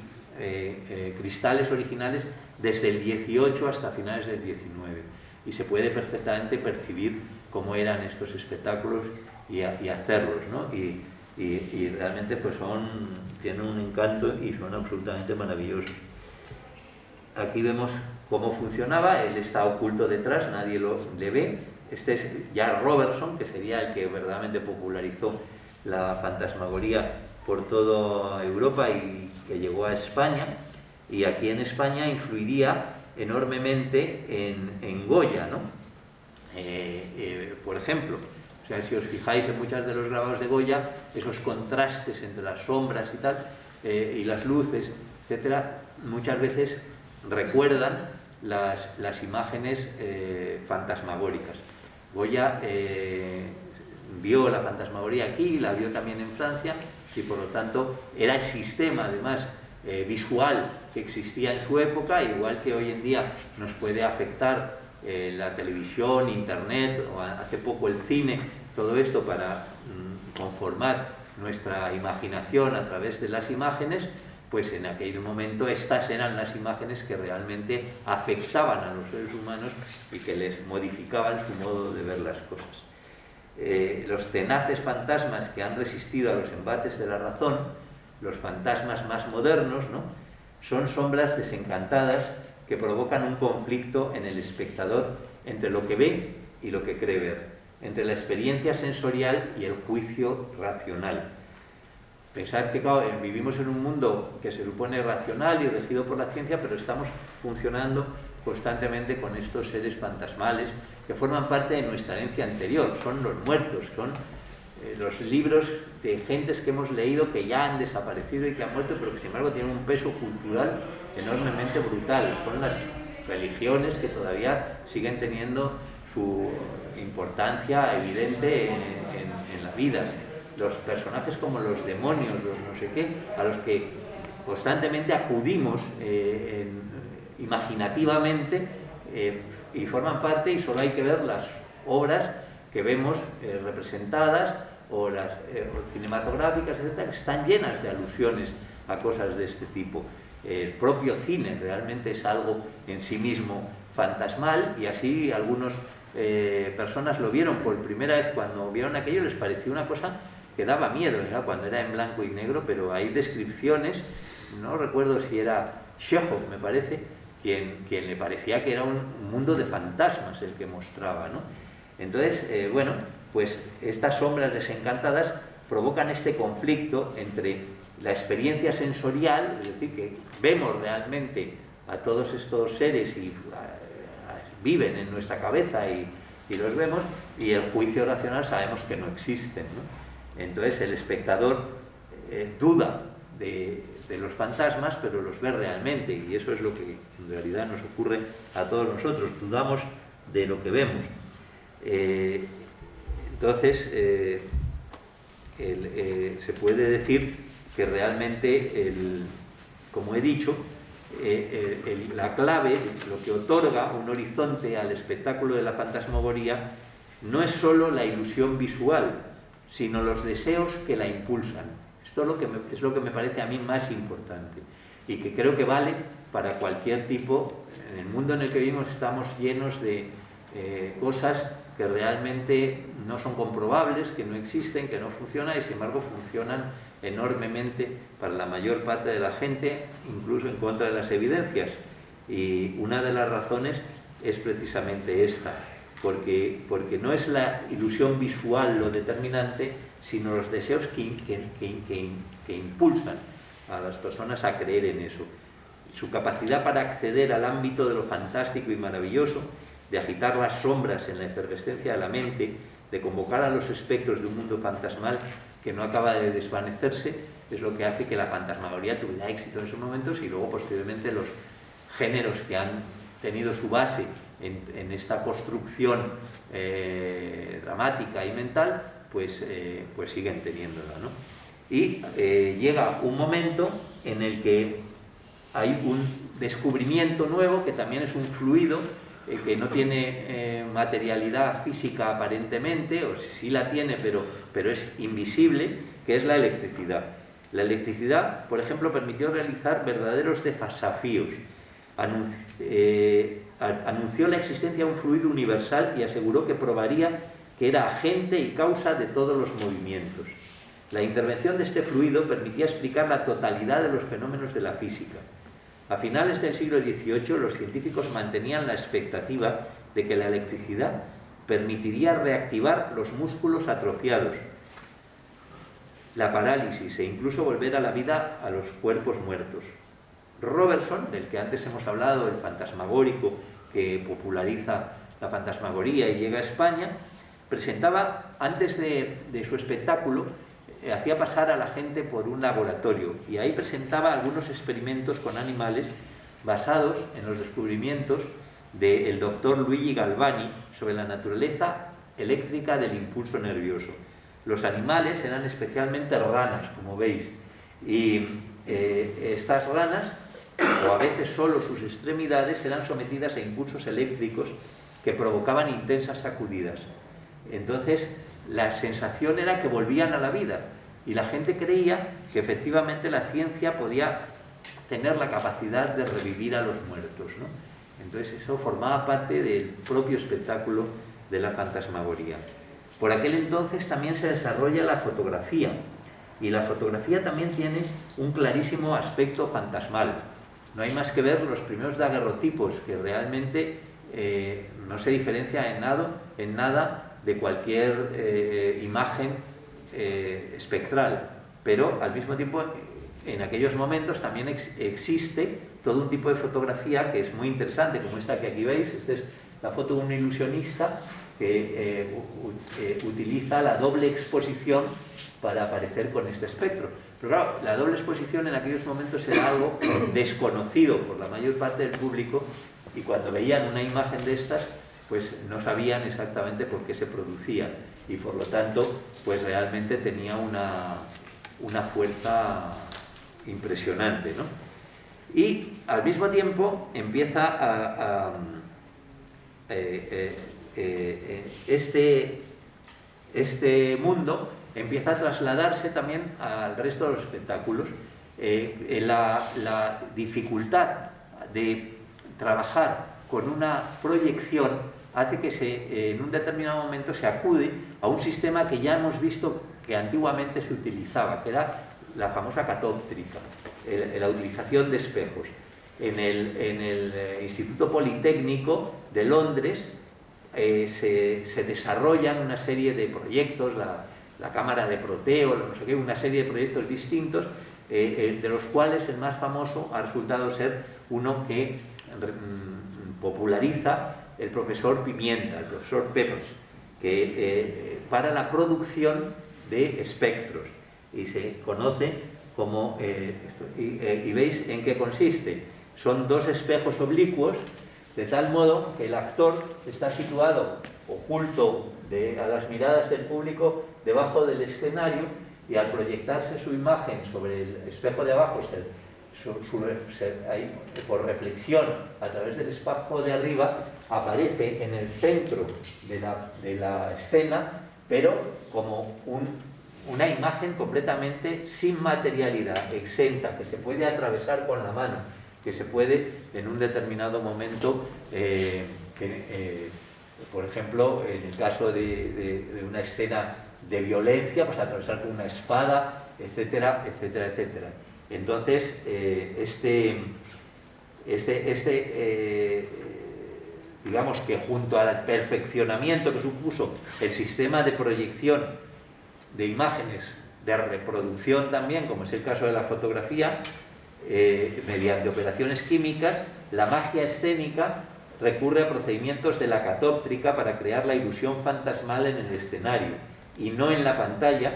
cristales originales desde el 18 hasta finales del 19, y se puede perfectamente percibir cómo eran estos espectáculos y hacerlos, ¿no? Y realmente pues tienen un encanto y son absolutamente maravillosos. Aquí vemos cómo funcionaba. Él está oculto detrás, nadie le ve. Este es Jan Robertson, que sería el que verdaderamente popularizó la fantasmagoría por toda Europa y que llegó a España, y aquí en España influiría enormemente en Goya, ¿no? Por ejemplo, o sea, si os fijáis en muchos de los grabados de Goya, esos contrastes entre las sombras y tal, y las luces, etcétera, muchas veces recuerdan las imágenes fantasmagóricas. Goya vio la fantasmagoría aquí, la vio también en Francia, y por lo tanto era el sistema, además, visual que existía en su época, igual que hoy en día nos puede afectar la televisión, internet, o hace poco el cine, todo esto para conformar nuestra imaginación a través de las imágenes. Pues en aquel momento estas eran las imágenes que realmente afectaban a los seres humanos y que les modificaban su modo de ver las cosas. Los tenaces fantasmas que han resistido a los embates de la razón, los fantasmas más modernos, ¿no?, son sombras desencantadas que provocan un conflicto en el espectador entre lo que ve y lo que cree ver, entre la experiencia sensorial y el juicio racional. Pensad que, claro, vivimos en un mundo que se supone racional y regido por la ciencia, pero estamos funcionando constantemente con estos seres fantasmales que forman parte de nuestra herencia anterior. Son los muertos, son los libros de gentes que hemos leído que ya han desaparecido y que han muerto, pero que sin embargo tienen un peso cultural enormemente brutal. Son las religiones que todavía siguen teniendo su importancia evidente en la vida. Los personajes como los demonios, los no sé qué, a los que constantemente acudimos imaginativamente y forman parte, y solo hay que ver las obras que vemos representadas o las cinematográficas, etcétera, que están llenas de alusiones a cosas de este tipo. El propio cine realmente es algo en sí mismo fantasmal, y así algunas personas lo vieron por primera vez. Cuando vieron aquello les pareció una cosa que daba miedo, ¿verdad?, cuando era en blanco y negro, pero hay descripciones, no recuerdo si era Chekhov, me parece, quien le parecía que era un mundo de fantasmas el que mostraba, ¿no? Entonces, bueno, pues estas sombras desencantadas provocan este conflicto entre la experiencia sensorial, es decir, que vemos realmente a todos estos seres y viven en nuestra cabeza y los vemos, y el juicio racional sabemos que no existen, ¿no? Entonces el espectador duda de los fantasmas, pero los ve realmente, y eso es lo que en realidad nos ocurre a todos nosotros, dudamos de lo que vemos. Entonces se puede decir que realmente, como he dicho, la clave, lo que otorga un horizonte al espectáculo de la fantasmagoría, no es solo la ilusión visual, sino los deseos que la impulsan. Esto es lo que me parece a mí más importante, y que creo que vale para cualquier tipo. En el mundo en el que vivimos estamos llenos de cosas que realmente no son comprobables, que no existen, que no funcionan, y sin embargo funcionan enormemente para la mayor parte de la gente, incluso en contra de las evidencias. Y una de las razones es precisamente esta, porque no es la ilusión visual lo determinante, sino los deseos que impulsan a las personas a creer en eso. Su capacidad para acceder al ámbito de lo fantástico y maravilloso, de agitar las sombras en la efervescencia de la mente, de convocar a los espectros de un mundo fantasmal que no acaba de desvanecerse, es lo que hace que la fantasmagoría tuviera éxito en esos momentos, y luego posteriormente los géneros que han tenido su base en esta construcción dramática y mental, pues siguen teniéndola, ¿no? Y llega un momento en el que hay un descubrimiento nuevo, que también es un fluido que no tiene materialidad física aparentemente, o sí la tiene, pero es invisible, que es la electricidad. La electricidad, por ejemplo, permitió realizar verdaderos desafíos. Anunció la existencia de un fluido universal y aseguró que probaría que era agente y causa de todos los movimientos. La intervención de este fluido permitía explicar la totalidad de los fenómenos de la física. A finales del siglo XVIII, los científicos mantenían la expectativa de que la electricidad permitiría reactivar los músculos atrofiados, la parálisis e incluso volver a la vida a los cuerpos muertos. Robertson, del que antes hemos hablado, el fantasmagórico que populariza la fantasmagoría y llega a España, presentaba, antes de su espectáculo, hacía pasar a la gente por un laboratorio, y ahí presentaba algunos experimentos con animales basados en los descubrimientos del doctor Luigi Galvani sobre la naturaleza eléctrica del impulso nervioso. Los animales eran especialmente ranas, como veis, y estas ranas, o a veces solo sus extremidades, eran sometidas a impulsos eléctricos que provocaban intensas sacudidas. Entonces, la sensación era que volvían a la vida, y la gente creía que efectivamente la ciencia podía tener la capacidad de revivir a los muertos, ¿no? Entonces eso formaba parte del propio espectáculo de la fantasmagoría. Por aquel entonces también se desarrolla la fotografía, y la fotografía también tiene un clarísimo aspecto fantasmal. No hay más que ver los primeros daguerrotipos, que realmente no se diferencia en nada de cualquier imagen espectral, pero al mismo tiempo en aquellos momentos también existe todo un tipo de fotografía que es muy interesante, como esta que aquí veis. Esta es la foto de un ilusionista que utiliza la doble exposición para aparecer con este espectro. Pero claro, la doble exposición en aquellos momentos era algo desconocido por la mayor parte del público, y cuando veían una imagen de estas, pues no sabían exactamente por qué se producía, y por lo tanto, pues realmente tenía una fuerza impresionante, ¿no? Y al mismo tiempo empieza este mundo empieza a trasladarse también al resto de los espectáculos. La dificultad de trabajar con una proyección hace que en un determinado momento se acude a un sistema que ya hemos visto que antiguamente se utilizaba, que era la famosa catóptrica, la utilización de espejos. En el Instituto Politécnico de Londres se desarrollan una serie de proyectos, la cámara de Proteo, no sé qué, una serie de proyectos distintos, de los cuales el más famoso ha resultado ser uno que populariza el profesor Pimienta, el profesor Peppers, para la producción de espectros, y se conoce como y veis en qué consiste. Son dos espejos oblicuos, de tal modo que el actor está situado oculto a las miradas del público debajo del escenario, y al proyectarse su imagen sobre el espejo de abajo, por reflexión a través del espejo de arriba, aparece en el centro de la escena, pero como una imagen completamente sin materialidad, exenta, que se puede atravesar con la mano, que se puede en un determinado momento, por ejemplo, en el caso de una escena de violencia, pues atravesar con una espada, etcétera, etcétera, etcétera. Entonces, digamos que junto al perfeccionamiento que supuso el sistema de proyección de imágenes, de reproducción también, como es el caso de la fotografía, mediante operaciones químicas, la magia escénica recurre a procedimientos de la catóptrica para crear la ilusión fantasmal en el escenario y no en la pantalla,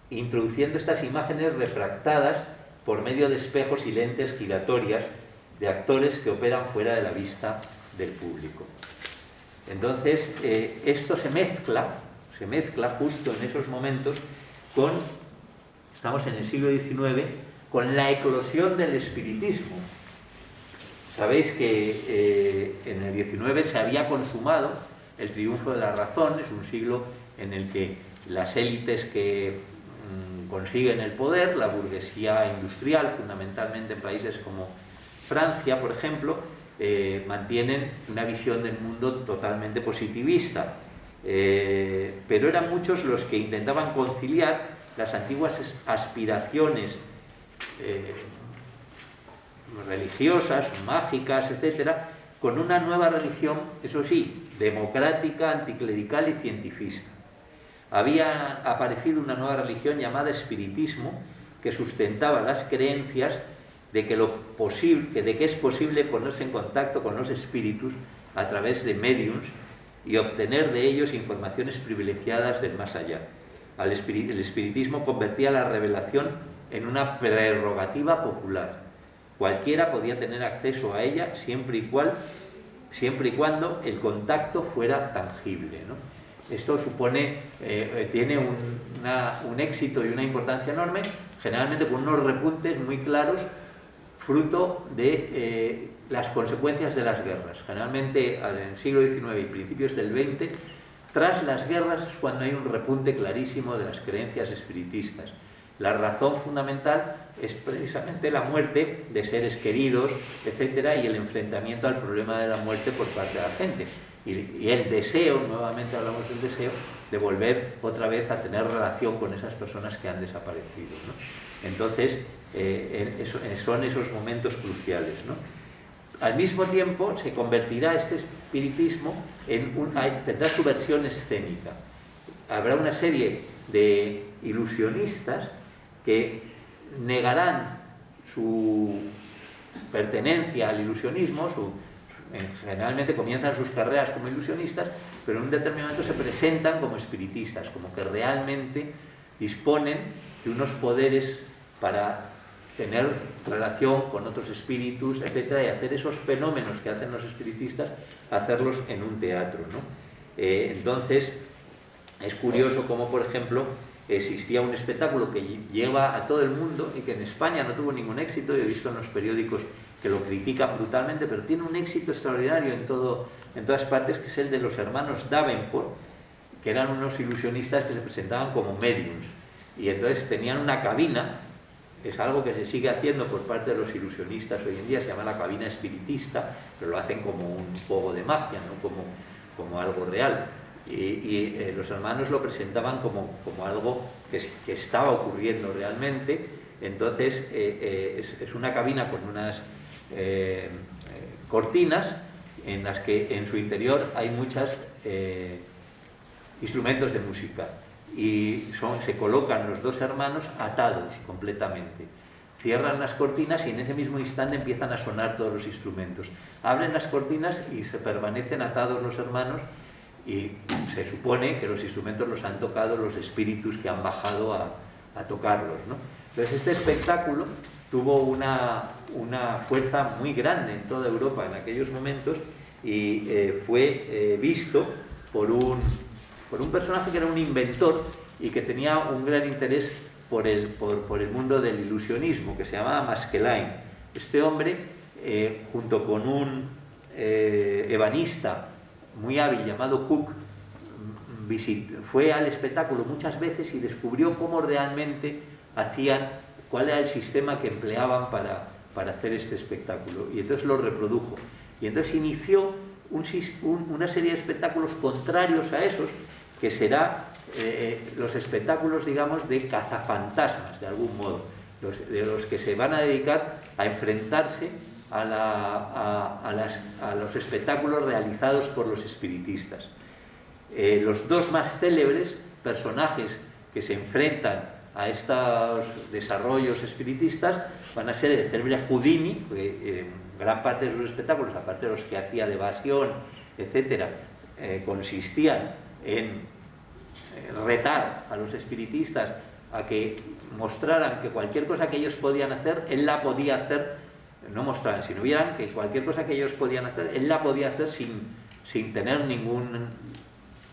introduciendo estas imágenes refractadas por medio de espejos y lentes giratorias de actores que operan fuera de la vista del público. Entonces, esto se mezcla justo en esos momentos estamos en el siglo XIX, con la eclosión del espiritismo. Sabéis que en el XIX se había consumado el triunfo de la razón. Es un siglo en el que las élites que consiguen el poder, la burguesía industrial, fundamentalmente en países como Francia, por ejemplo, mantienen una visión del mundo totalmente positivista. Pero eran muchos los que intentaban conciliar las antiguas aspiraciones religiosas, mágicas, etcétera, con una nueva religión, eso sí, democrática, anticlerical y cientifista. Había aparecido una nueva religión llamada espiritismo, que sustentaba las creencias de que es posible ponerse en contacto con los espíritus a través de médiums y obtener de ellos informaciones privilegiadas del más allá. El espiritismo convertía la revelación en una prerrogativa popular. Cualquiera podía tener acceso a ella siempre y cuando el contacto fuera tangible, ¿no? Esto supone, tiene un éxito y una importancia enorme, generalmente con unos repuntes muy claros, fruto de las consecuencias de las guerras. Generalmente en el siglo XIX y principios del XX, tras las guerras es cuando hay un repunte clarísimo de las creencias espiritistas. La razón fundamental es precisamente la muerte de seres queridos, etcétera, y el enfrentamiento al problema de la muerte por parte de la gente. Y el deseo, nuevamente hablamos del deseo, de volver otra vez a tener relación con esas personas que han desaparecido, ¿no? Entonces, son esos momentos cruciales, ¿no? Al mismo tiempo, se convertirá este espiritismo tendrá su versión escénica. Habrá una serie de ilusionistas que negarán su pertenencia al ilusionismo, generalmente comienzan sus carreras como ilusionistas, pero en un determinado momento se presentan como espiritistas, como que realmente disponen de unos poderes para tener relación con otros espíritus, etcétera, y hacer esos fenómenos que hacen los espiritistas, hacerlos en un teatro, ¿no? Entonces, es curioso cómo, por ejemplo, existía un espectáculo que lleva a todo el mundo y que en España no tuvo ningún éxito. Yo he visto en los periódicos que lo critican brutalmente, pero tiene un éxito extraordinario en todas partes, que es el de los hermanos Davenport, que eran unos ilusionistas que se presentaban como mediums, y entonces tenían una cabina. Es algo que se sigue haciendo por parte de los ilusionistas hoy en día, se llama la cabina espiritista, pero lo hacen como un juego de magia, no como algo real. Y los hermanos lo presentaban como algo que estaba ocurriendo realmente. Entonces es una cabina con unas cortinas en las que en su interior hay muchos instrumentos de música, y se colocan los dos hermanos atados completamente. Cierran las cortinas y en ese mismo instante empiezan a sonar todos los instrumentos. Abren las cortinas y se permanecen atados los hermanos, y se supone que los instrumentos los han tocado los espíritus que han bajado a tocarlos, ¿no? Entonces este espectáculo tuvo una fuerza muy grande en toda Europa en aquellos momentos, y fue visto por un personaje que era un inventor y que tenía un gran interés por el mundo del ilusionismo, que se llamaba Maskelyne. Este hombre, junto con un ebanista muy hábil llamado Cook, fue al espectáculo muchas veces y descubrió cómo realmente cuál era el sistema que empleaban para hacer este espectáculo, y entonces lo reprodujo. Y entonces inició una serie de espectáculos contrarios a esos, que será los espectáculos, digamos, de cazafantasmas, de algún modo, de los que se van a dedicar a enfrentarse a los espectáculos realizados por los espiritistas. Los dos más célebres personajes que se enfrentan a estos desarrollos espiritistas van a ser el célebre Houdini, que gran parte de sus espectáculos, aparte de los que hacía de evasión, etcétera, consistían en retar a los espiritistas a que mostraran que cualquier cosa que ellos podían hacer, él la podía hacer. No mostraran, sino vieran que cualquier cosa que ellos podían hacer, él la podía hacer sin tener ningún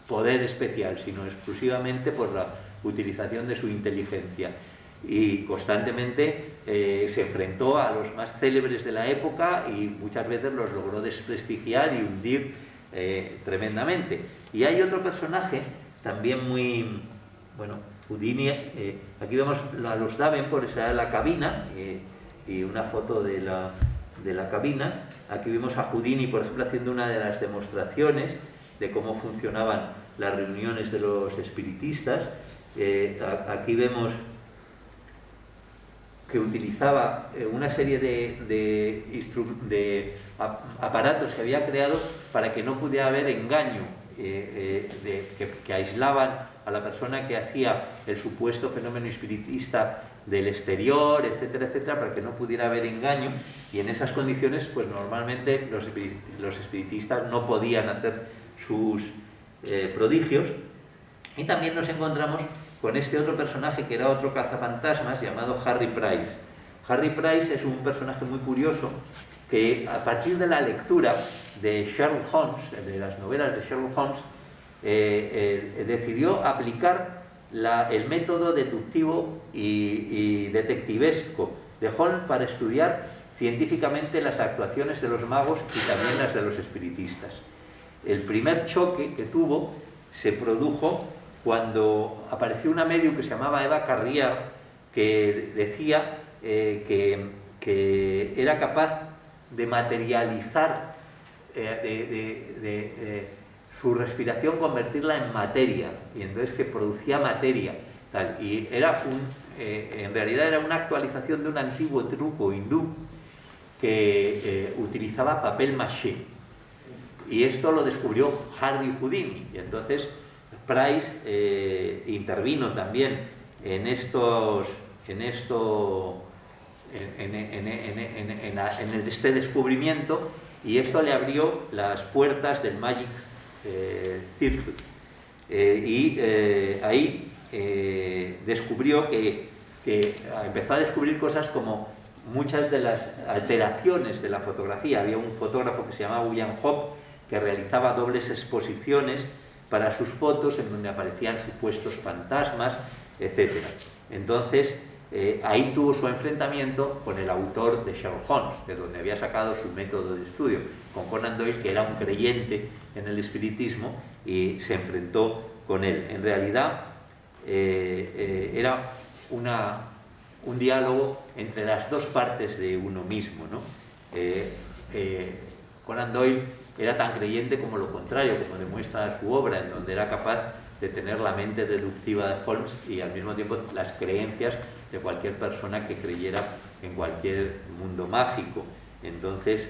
poder especial, sino exclusivamente por la utilización de su inteligencia. Y constantemente se enfrentó a los más célebres de la época, y muchas veces los logró desprestigiar y hundir tremendamente. Y hay otro personaje también muy... Bueno, Houdini, aquí vemos a los Davenport, esa era la cabina, y una foto de la cabina. Aquí vemos a Houdini, por ejemplo, haciendo una de las demostraciones de cómo funcionaban las reuniones de los espiritistas. Aquí vemos que utilizaba una serie de aparatos que había creado para que no pudiera haber engaño, que aislaban a la persona que hacía el supuesto fenómeno espiritista del exterior, etcétera, etcétera, para que no pudiera haber engaño. Y en esas condiciones, pues normalmente los espiritistas no podían hacer sus prodigios. Y también nos encontramos con este otro personaje, que era otro cazafantasmas, llamado Harry Price. Harry Price es un personaje muy curioso que a partir de la lectura de Sherlock Holmes, de las novelas de Sherlock Holmes, decidió aplicar el método deductivo y detectivesco de Holmes para estudiar científicamente las actuaciones de los magos y también las de los espiritistas. El primer choque que tuvo se produjo cuando apareció una medium que se llamaba Eva Carrier, que decía que era capaz de materializar su respiración, convertirla en materia, y entonces que producía materia, tal. Y era en realidad era una actualización de un antiguo truco hindú que utilizaba papel maché, y esto lo descubrió Harry Houdini, y entonces Price intervino también en este descubrimiento, y esto le abrió las puertas del Magic Circle, y ahí descubrió que empezó a descubrir cosas como muchas de las alteraciones de la fotografía. Había un fotógrafo que se llamaba William Hope que realizaba dobles exposiciones para sus fotos en donde aparecían supuestos fantasmas, etc. Entonces, ahí tuvo su enfrentamiento con el autor de Sherlock Holmes, de donde había sacado su método de estudio, con Conan Doyle, que era un creyente en el espiritismo, y se enfrentó con él. En realidad, era un diálogo entre las dos partes de uno mismo, ¿no? Conan Doyle era tan creyente como lo contrario, como demuestra su obra, en donde era capaz de tener la mente deductiva de Holmes y al mismo tiempo las creencias de cualquier persona que creyera en cualquier mundo mágico. Entonces,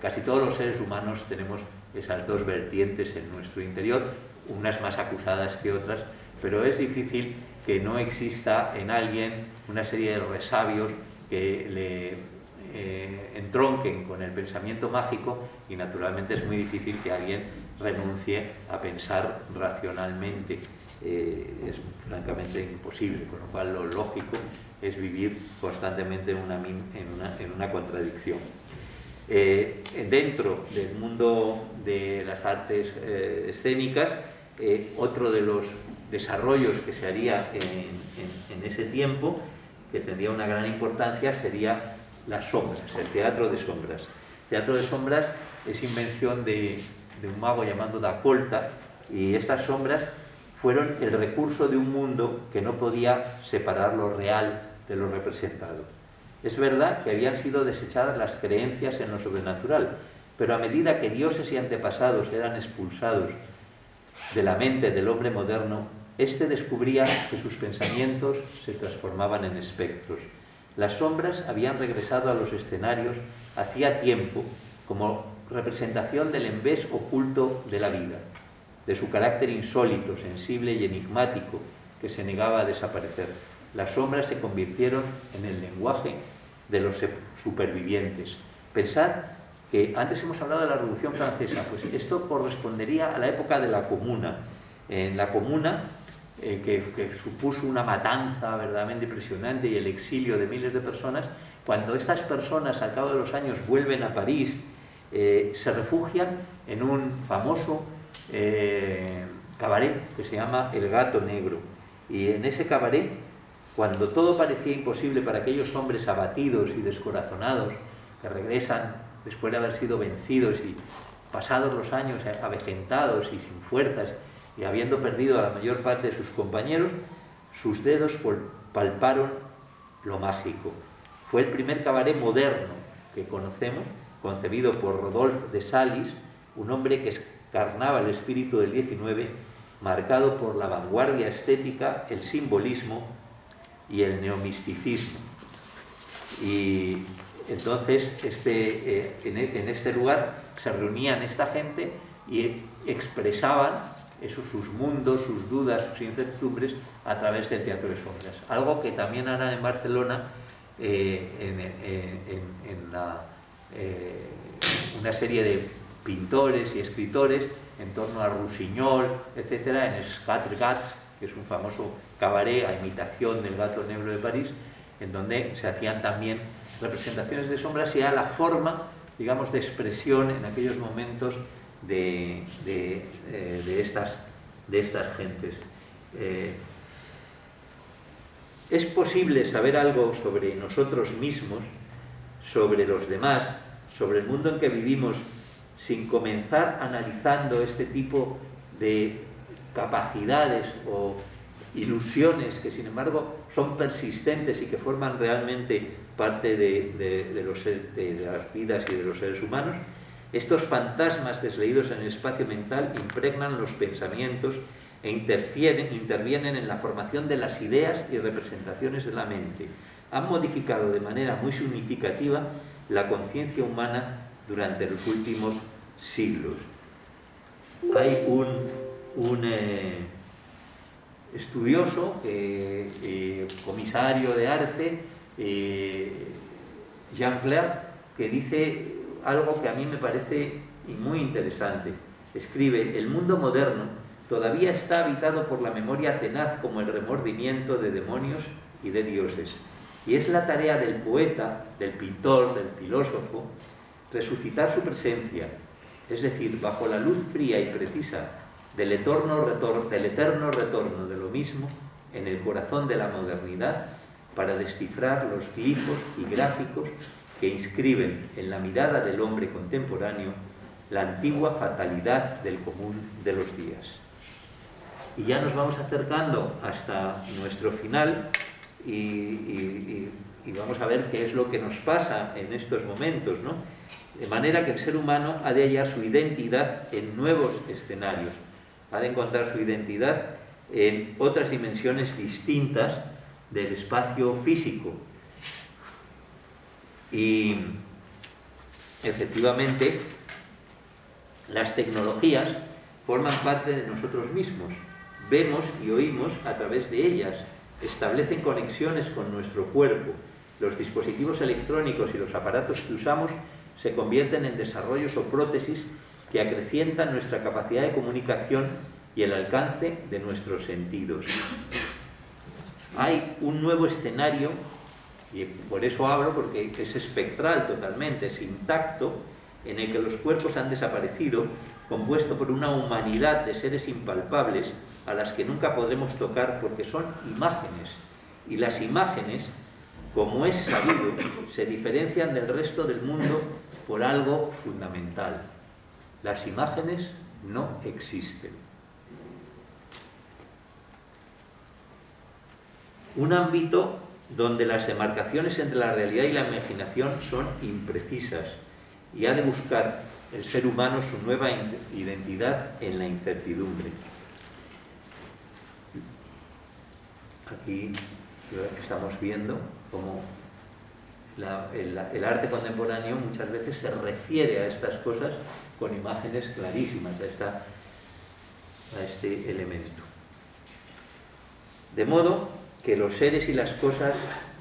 casi todos los seres humanos tenemos esas dos vertientes en nuestro interior, unas más acusadas que otras, pero es difícil que no exista en alguien una serie de resabios que le entronquen con el pensamiento mágico, y naturalmente es muy difícil que alguien renuncie a pensar racionalmente. Es francamente imposible, con lo cual lo lógico es vivir constantemente en una contradicción. Dentro del mundo de las artes escénicas, otro de los desarrollos que se haría en ese tiempo, que tendría una gran importancia, sería las sombras, el teatro de sombras. El teatro de sombras es invención de un mago llamado Dacolta, y estas sombras fueron el recurso de un mundo que no podía separar lo real de lo representado. Es verdad que habían sido desechadas las creencias en lo sobrenatural, pero a medida que dioses y antepasados eran expulsados de la mente del hombre moderno, éste descubría que sus pensamientos se transformaban en espectros. Las sombras habían regresado a los escenarios hacía tiempo como representación del envés oculto de la vida, de su carácter insólito, sensible y enigmático que se negaba a desaparecer. Las sombras se convirtieron en el lenguaje de los supervivientes. Pensad que antes hemos hablado de la Revolución Francesa, pues esto correspondería a la época de la Comuna. En la Comuna, que supuso una matanza verdaderamente impresionante y el exilio de miles de personas, cuando estas personas al cabo de los años vuelven a París, se refugian en un famoso cabaret que se llama El Gato Negro. Y en ese cabaret, cuando todo parecía imposible para aquellos hombres abatidos y descorazonados que regresan después de haber sido vencidos y pasados los años avejentados y sin fuerzas y habiendo perdido a la mayor parte de sus compañeros, sus dedos palparon lo mágico. Fue el primer cabaret moderno que conocemos, concebido por Rodolphe de Salis, un hombre que encarnaba el espíritu del XIX, marcado por la vanguardia estética, el simbolismo y el neomisticismo. Y entonces en este lugar se reunían esta gente y expresaban sus mundos, sus dudas, sus incertidumbres a través del teatro de sombras. Algo que también harán en Barcelona una serie de pintores y escritores en torno a Rossignol, etcétera, en Els Quatre Gats, que es un famoso cabaret a imitación del Gato Negro de París, en donde se hacían también representaciones de sombras y era la forma, digamos, de expresión en aquellos momentos de estas gentes. Es posible saber algo sobre nosotros mismos, sobre los demás, sobre el mundo en que vivimos, sin comenzar analizando este tipo de capacidades o ilusiones que, sin embargo, son persistentes y que forman realmente parte de las vidas y de los seres humanos. Estos fantasmas desleídos en el espacio mental impregnan los pensamientos e intervienen en la formación de las ideas y representaciones de la mente. Han modificado de manera muy significativa la conciencia humana durante los últimos siglos. Hay un estudioso, comisario de arte, Jean Clair, que dice algo que a mí me parece muy interesante. Escribe: el mundo moderno todavía está habitado por la memoria tenaz como el remordimiento de demonios y de dioses. Y es la tarea del poeta, del pintor, del filósofo, resucitar su presencia, es decir, bajo la luz fría y precisa del eterno retorno de lo mismo en el corazón de la modernidad, para descifrar los glifos y gráficos que inscriben en la mirada del hombre contemporáneo la antigua fatalidad del común de los días. Y ya nos vamos acercando hasta nuestro final y vamos a ver qué es lo que nos pasa en estos momentos, ¿no? De manera que el ser humano ha de hallar su identidad en nuevos escenarios, ha de encontrar su identidad en otras dimensiones distintas del espacio físico. Y efectivamente, las tecnologías forman parte de nosotros mismos. Vemos y oímos a través de ellas, establecen conexiones con nuestro cuerpo. Los dispositivos electrónicos y los aparatos que usamos se convierten en desarrollos o prótesis que acrecientan nuestra capacidad de comunicación y el alcance de nuestros sentidos. Hay un nuevo escenario, y por eso hablo, porque es espectral totalmente, es intacto, en el que los cuerpos han desaparecido, compuesto por una humanidad de seres impalpables a las que nunca podremos tocar porque son imágenes. Y las imágenes, como es sabido, se diferencian del resto del mundo por algo fundamental. Las imágenes no existen. Un ámbito donde las demarcaciones entre la realidad y la imaginación son imprecisas, y ha de buscar el ser humano su nueva identidad en la incertidumbre. Aquí estamos viendo cómo el arte contemporáneo muchas veces se refiere a estas cosas con imágenes clarísimas, a este elemento. De modo que los seres y las cosas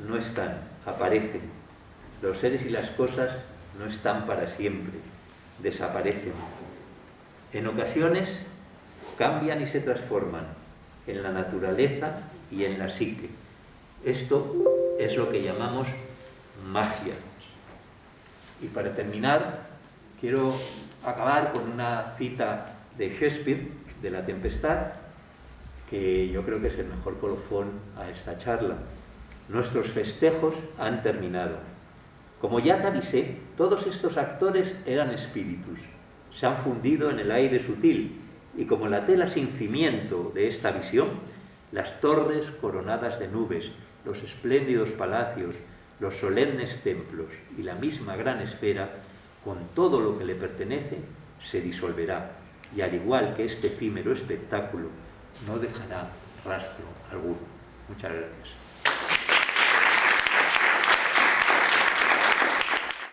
no están, aparecen. Los seres y las cosas no están para siempre, desaparecen. En ocasiones cambian y se transforman en la naturaleza y en la psique. Esto es lo que llamamos magia. Y para terminar, quiero acabar con una cita de Shakespeare, de La Tempestad, que yo creo que es el mejor colofón a esta charla. Nuestros festejos han terminado. Como ya te avisé, todos estos actores eran espíritus. Se han fundido en el aire sutil, y como la tela sin cimiento de esta visión, las torres coronadas de nubes, los espléndidos palacios, los solemnes templos y la misma gran esfera, con todo lo que le pertenece, se disolverá, y al igual que este efímero espectáculo, no dejará rastro alguno. Muchas gracias.